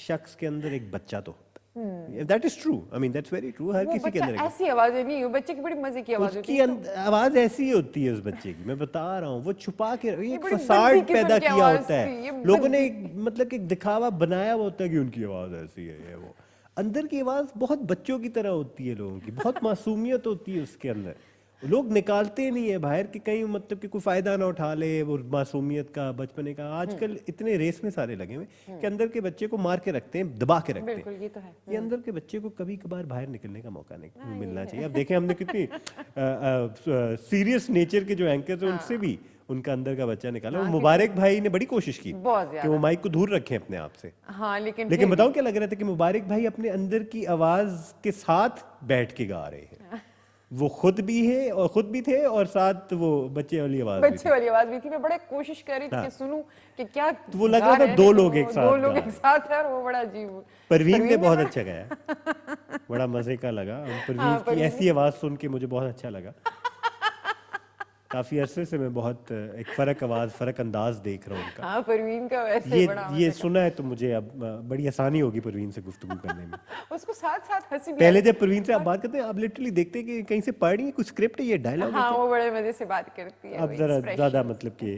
शख्स के अंदर एक बच्चा तो होता है। That is true, I mean that's very true. हर वो किसी के बच्चा अंदर ऐसी आवाज़ें नहीं, वो बच्चे की बड़ी मजे की आवाज़ होती उसकी है। आवाज़ ऐसी होती है उस बच्चे की, मैं बता रहा हूँ। वो छुपा के एक बड़ी फसाड बद्दी किस्म पैदा की किया आवाज़ होता थी, है। ये लोगों ने मतलब कि दिखावा बनाया हुआ होता है कि उनकी आवाज़ ऐसी है। ये वो अंदर की आवाज़ बहुत बच्चों की तरह होती है, लोगों की बहुत मासूमियत होती है उसके अंदर। लोग निकालते नहीं है बाहर कि कहीं मतलब कि कोई फ़ायदा ना उठा ले वो मासूमियत का, बचपने का। आजकल इतने रेस में सारे लगे हुए कि अंदर के बच्चे को मार के रखते हैं, दबा के रखते हैं। बिल्कुल, ये तो है। ये अंदर के बच्चे को कभी कभार बाहर निकलने का मौका नहीं मिलना चाहिए। अब देखें, हमने कितनी सीरियस नेचर के जो एंकर थे उनसे भी उनका अंदर का बच्चा निकाला। मुबारक भाई ने बड़ी कोशिश की कि वो माइक को दूर रखें अपने आप से। हाँ, लेकिन बताऊं क्या लग रहा था कि मुबारक भाई अपने अंदर की आवाज के साथ बैठ के गा रहे हैं। वो खुद भी है और खुद भी थे और साथ वो बच्चे वाली आवाज भी थी। मैं बड़े कोशिश कर रही थी कि सुनूं कि क्या, तो वो लग रहा था दो लोग एक साथ है और वो बड़ा अजीब। परवीन ने बहुत अच्छा गाया, बड़ा मजे का लगा। परवीन की ऐसी आवाज सुन के मुझे बहुत अच्छा लगा। काफी अरसे से मैं बहुत एक फर्क आवाज, फर्क अंदाज देख रहा हूँ उनका। हाँ, परवीन का वैसे ये सुना है तो मुझे अब बड़ी आसानी होगी परवीन से गुफ्तगू करने में। उसको साथ हंसी भी पहले जब परवीन से आप बात करते हैं, आप लिटरली देखते हैं कि कहीं से पढ़ रही है, कुछ स्क्रिप्ट है, ये डायलॉग है। हाँ, वो बड़े मजे से बात करती है। अब जरा ज्यादा मतलब कि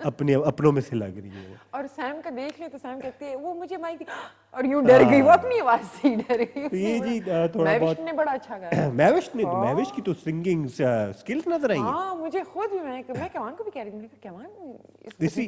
अपने अपनों में से लग रही है वो। और सैम का देख ले तो सैम कहती है वो मुझे माइक और यूं डर गई, वो अपनी आवाज से ही डर गई। तो ये जी थोड़ा बहुत ने बड़ा अच्छा गाया। मैविश की तो सिंगिंग स्किल्स नजर आई है। हाँ, मुझे खुद भी, मैं केवान को भी कह रही थी, केवान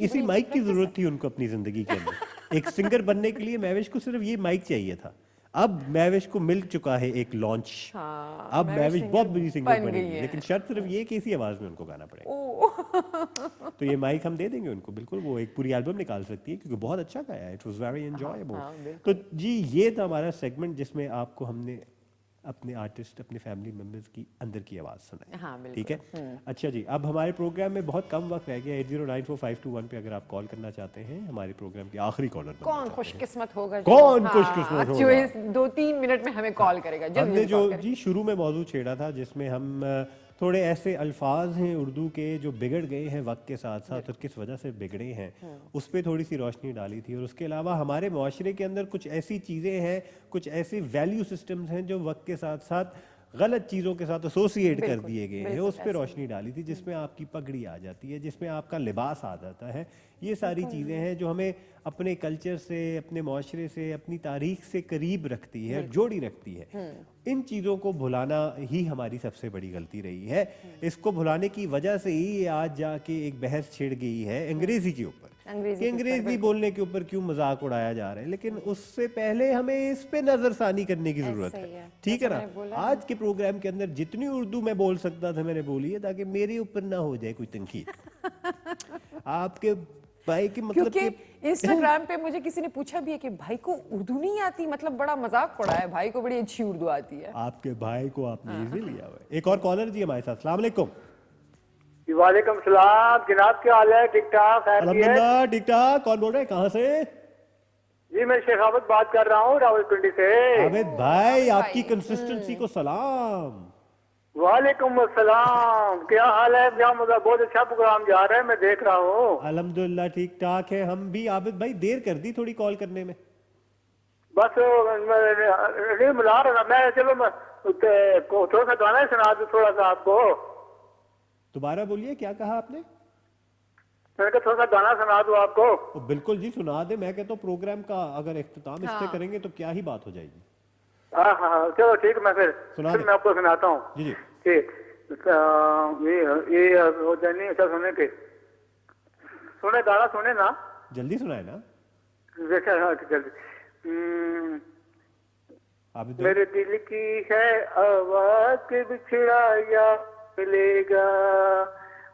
इसी माइक की जरूरत थी उनको अपनी जिंदगी के अंदर। एक सिंगर बनने के लिए मैविश को सिर्फ ये माइक चाहिए था। अब मैविश को मिल चुका है एक लॉन्च। हाँ, अब मैविश बहुत बड़ी सिंगर बनेगी, लेकिन शर्त सिर्फ ये कि इसी आवाज में उनको गाना पड़ेगा। तो ये माइक हम दे देंगे उनको, बिल्कुल वो एक पूरी एल्बम निकाल सकती है क्योंकि बहुत अच्छा गाया है। It was very enjoyable. तो जी ये था हमारा सेगमेंट जिसमें आपको हमने अपने आर्टिस्ट, अपने फैमिली मेंबर्स की अंदर की आवाज़ सुनाई। हाँ, ठीक है। अच्छा जी, अब हमारे प्रोग्राम में बहुत कम वक्त रह गया। 80945221 पे अगर आप कॉल करना चाहते हैं, हमारे प्रोग्राम के आखिरी कॉलर कौन खुशकिस्मत होगा, कौन खुशकिस्मत होगा जो इस 2-3 मिनट में हमें कॉल करेगा। हमने जो जी शुरू में मौजूद छेड़ा था जिसमें हम थोड़े ऐसे अल्फाज हैं उर्दू के जो बिगड़ गए हैं वक्त के साथ साथ और किस वजह से बिगड़े हैं, उस पर थोड़ी सी रोशनी डाली थी। और उसके अलावा हमारे माशरे के अंदर कुछ ऐसी चीज़ें हैं, कुछ ऐसे वैल्यू सिस्टम्स हैं जो वक्त के साथ साथ गलत चीज़ों के साथ एसोसिएट कर दिए गए हैं, उस पर रोशनी डाली थी, जिसमें आपकी पगड़ी आ जाती है, जिसमें आपका लिबास आ जाता है। ये सारी चीज़ें हैं जो हमें अपने कल्चर से, अपने माशरे से, अपनी तारीख से करीब रखती है, जोड़ी रखती है। इन चीज़ों को भुलाना ही हमारी सबसे बड़ी गलती रही है। इसको भुलाने की वजह से ही ये आज जाके एक बहस छिड़ गई है अंग्रेजी के ऊपर, कि अंग्रेजी बोलने के ऊपर क्यों मजाक उड़ाया जा रहा है। लेकिन उससे पहले हमें इस पे नजरसानी करने की जरूरत है, ठीक है ना। आज के प्रोग्राम के अंदर जितनी उर्दू मैं बोल सकता था मैंने बोली है, ताकि मेरे ऊपर ना हो जाए कोई तनकीद। आपके भाई की मतलब क्योंकि इंस्टाग्राम पे मुझे किसी ने पूछा भी है कि भाई को उर्दू नहीं आती, मतलब बड़ा मजाक पड़ा है, भाई को बड़ी अच्छी उर्दू आती है। आपके भाई को आपने इजी लिया हुआ है। एक और कॉलर जी हमारे साथ। अस्सलाम वालेकुम। वालेकुम सलाम जनाब, क्या हाल है? ठीक ठाक? अल्हम्दुलिल्लाह ठीक ठाक। कौन बोल रहे हैं, कहाँ से? जी मैं शेखावत बात कर रहा हूँ रावलपिंडी से। आबिद भाई आपकी कंसिस्टेंसी को सलाम। वालेकुम अस्सलाम, क्या हाल है? बहुत अच्छा प्रोग्राम जा रहा है, मैं देख रहा हूँ। अल्हम्दुलिल्लाह ठीक ठाक है हम भी। आबिद भाई देर कर दी थोड़ी कॉल करने में। बस नहीं मिला रहा मैं, चलो मैं थोड़ा सा गाना ही सुना दूं थोड़ा सा आपको। दोबारा बोलिए, क्या कहा आपने? मैंने कहा थोड़ा सा गाना सुना दूं आपको। बिल्कुल जी सुना दे। मैं कहता हूँ प्रोग्राम का अगर इख्तिताम इससे करेंगे तो क्या ही बात हो जाएगी। हाँ हाँ चलो ठीक है, मैं फिर मैं आपको सुनाता हूँ। जी जी ठीक। ये हो जाए नहीं अच्छा सुने के सुने गाना सुने ना, जल्दी सुनाए ना। जल्दी। मेरे दिल की है आवाज के बिछड़ा या मिलेगा,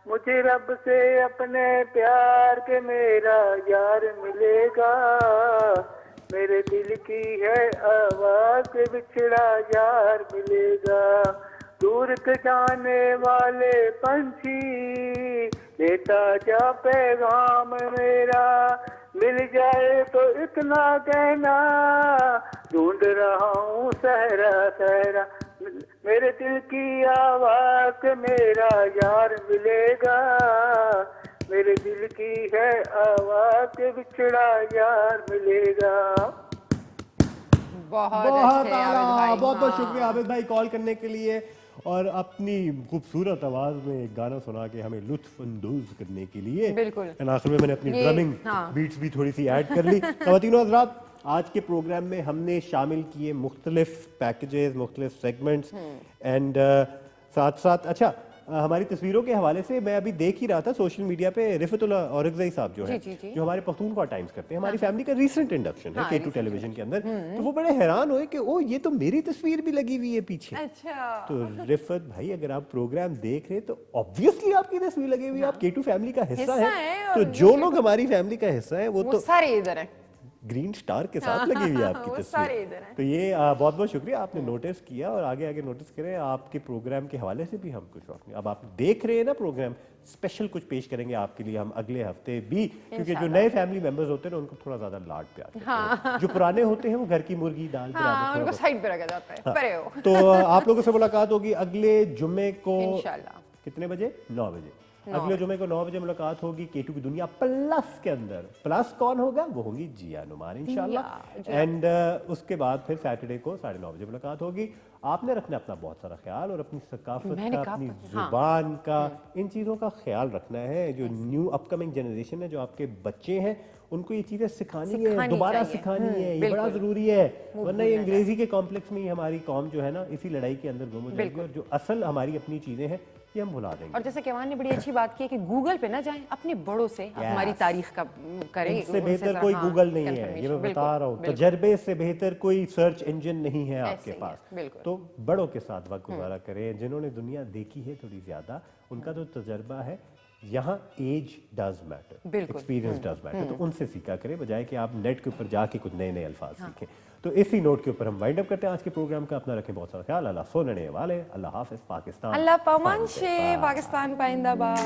मुझे रब से अपने प्यार के मेरा यार मिलेगा। मेरे दिल की है आवाज के बिछड़ा यार मिलेगा, दूर के जाने वाले पंछी लेता जा पैगाम मेरा, मिल जाए तो इतना कहना ढूंढ रहा हूँ सहरा सहरा। मेरे दिल की आवाज से मेरा यार मिलेगा, मेरे दिल की है आवाज से बिछड़ा यार मिलेगा। बहुत बहुत शुक्रिया आबिद भाई कॉल करने के लिए और अपनी खूबसूरत आवाज में एक गाना सुना के हमें लुत्फ अंदोज करने के लिए। बिल्कुल। आखिर में मैंने अपनी ड्रमिंग बीट्स भी थोड़ी सी ऐड कर ली। ख़वातीनो हज़रात, आज के प्रोग्राम में हमने शामिल किए मुख्तलिफ पैकेजेस, मुख्तलिफ सेगमेंट्स एंड साथ साथ अच्छा हमारी तस्वीरों के हवाले से मैं अभी देख ही रहा था सोशल मीडिया पे रिफतुल्लाह औरकज़ई साहब जो है जो हमारे पख्तूनख्वा टाइम्स करते हैं, हमारी फैमिली का रीसेंट इंडक्शन है K2 टेलीविजन के अंदर, तो वो बड़े हैरान हुए कि ओ ये तो मेरी तस्वीर भी लगी हुई है पीछे। अच्छा। तो रिफत भाई अगर आप प्रोग्राम देख रहे हैं तो ऑब्वियसली आपकी तस्वीर लगी हुई है, आप K2 फैमिली का हिस्सा है। तो जो लोग हमारी फैमिली का हिस्सा है वो तो सारे इधर है, ग्रीन स्टार के साथ लगी हुई है आपकी तस्वीर। तो ये बहुत बहुत शुक्रिया, आपने नोटिस किया और आगे आगे नोटिस करें। आपके प्रोग्राम के हवाले से भी हम कुछ रोशनी, अब आप देख रहे हैं ना प्रोग्राम, स्पेशल कुछ पेश करेंगे आपके लिए हम अगले हफ्ते भी, क्योंकि जो नए फैमिली मेंबर्स होते हैं ना उनको थोड़ा ज्यादा लाड प्यार देते हैं। जो पुराने होते हैं वो घर की मुर्गी दाल उनको साइड पे रखा जाता है। परे हो। तो आप लोगों से मुलाकात होगी अगले जुम्मे को कितने बजे? 9 बजे। अगले जुमे को 9 बजे मुलाकात होगी K2 की दुनिया प्लस के अंदर। प्लस कौन होगा? वो होंगी जिया नुमान इंशाल्लाह। एंड उसके बाद फिर सैटरडे को 9:30 बजे मुलाकात होगी। आपने रखना अपना बहुत सारा ख्याल और अपनी सकाफत का, अपनी जुबान का, इन चीज़ों का ख्याल रखना है। जो न्यू अपकमिंग जनरेशन है, जो आपके बच्चे हैं, उनको ये चीज़ें सिखानी है, दोबारा सिखानी है, ये बड़ा ज़रूरी है। वरना ये अंग्रेजी के कॉम्प्लेक्स में ही हमारी कौम जो है ना इसी लड़ाई के अंदर गुम हो जाएगी और जो असल हमारी अपनी चीज़ें हैं ये हम भुला देंगे। और जैसे केवान ने बड़ी अच्छी बात की है कि गूगल पे ना जाएं, अपने बड़ों से हमारी तारीख का करें। इससे बेहतर कोई गूगल नहीं है, ये मैं बता रहा हूँ। तजर्बे से बेहतर कोई सर्च इंजन नहीं है आपके पास। तो बड़ों के साथ वक्त गुजारा करें, जिन्होंने दुनिया देखी है थोड़ी ज्यादा, उनका जो तजर्बा है, यहाँ age does matter, experience does matter, तो उनसे सीखा करें बजाय कि आप नेट के ऊपर जाके कुछ नए नए अल्फाज सीखें। तो इसी नोट के ऊपर हम वाइंड अप करते हैं आज के प्रोग्राम का। अपना रखें बहुत सारा ख्याल। अल्लाह सोने वाले, अल्लाह हाफिज पाकिस्तान, अल्लाह पामान शे पाकिस्तान पाइंदाबाद।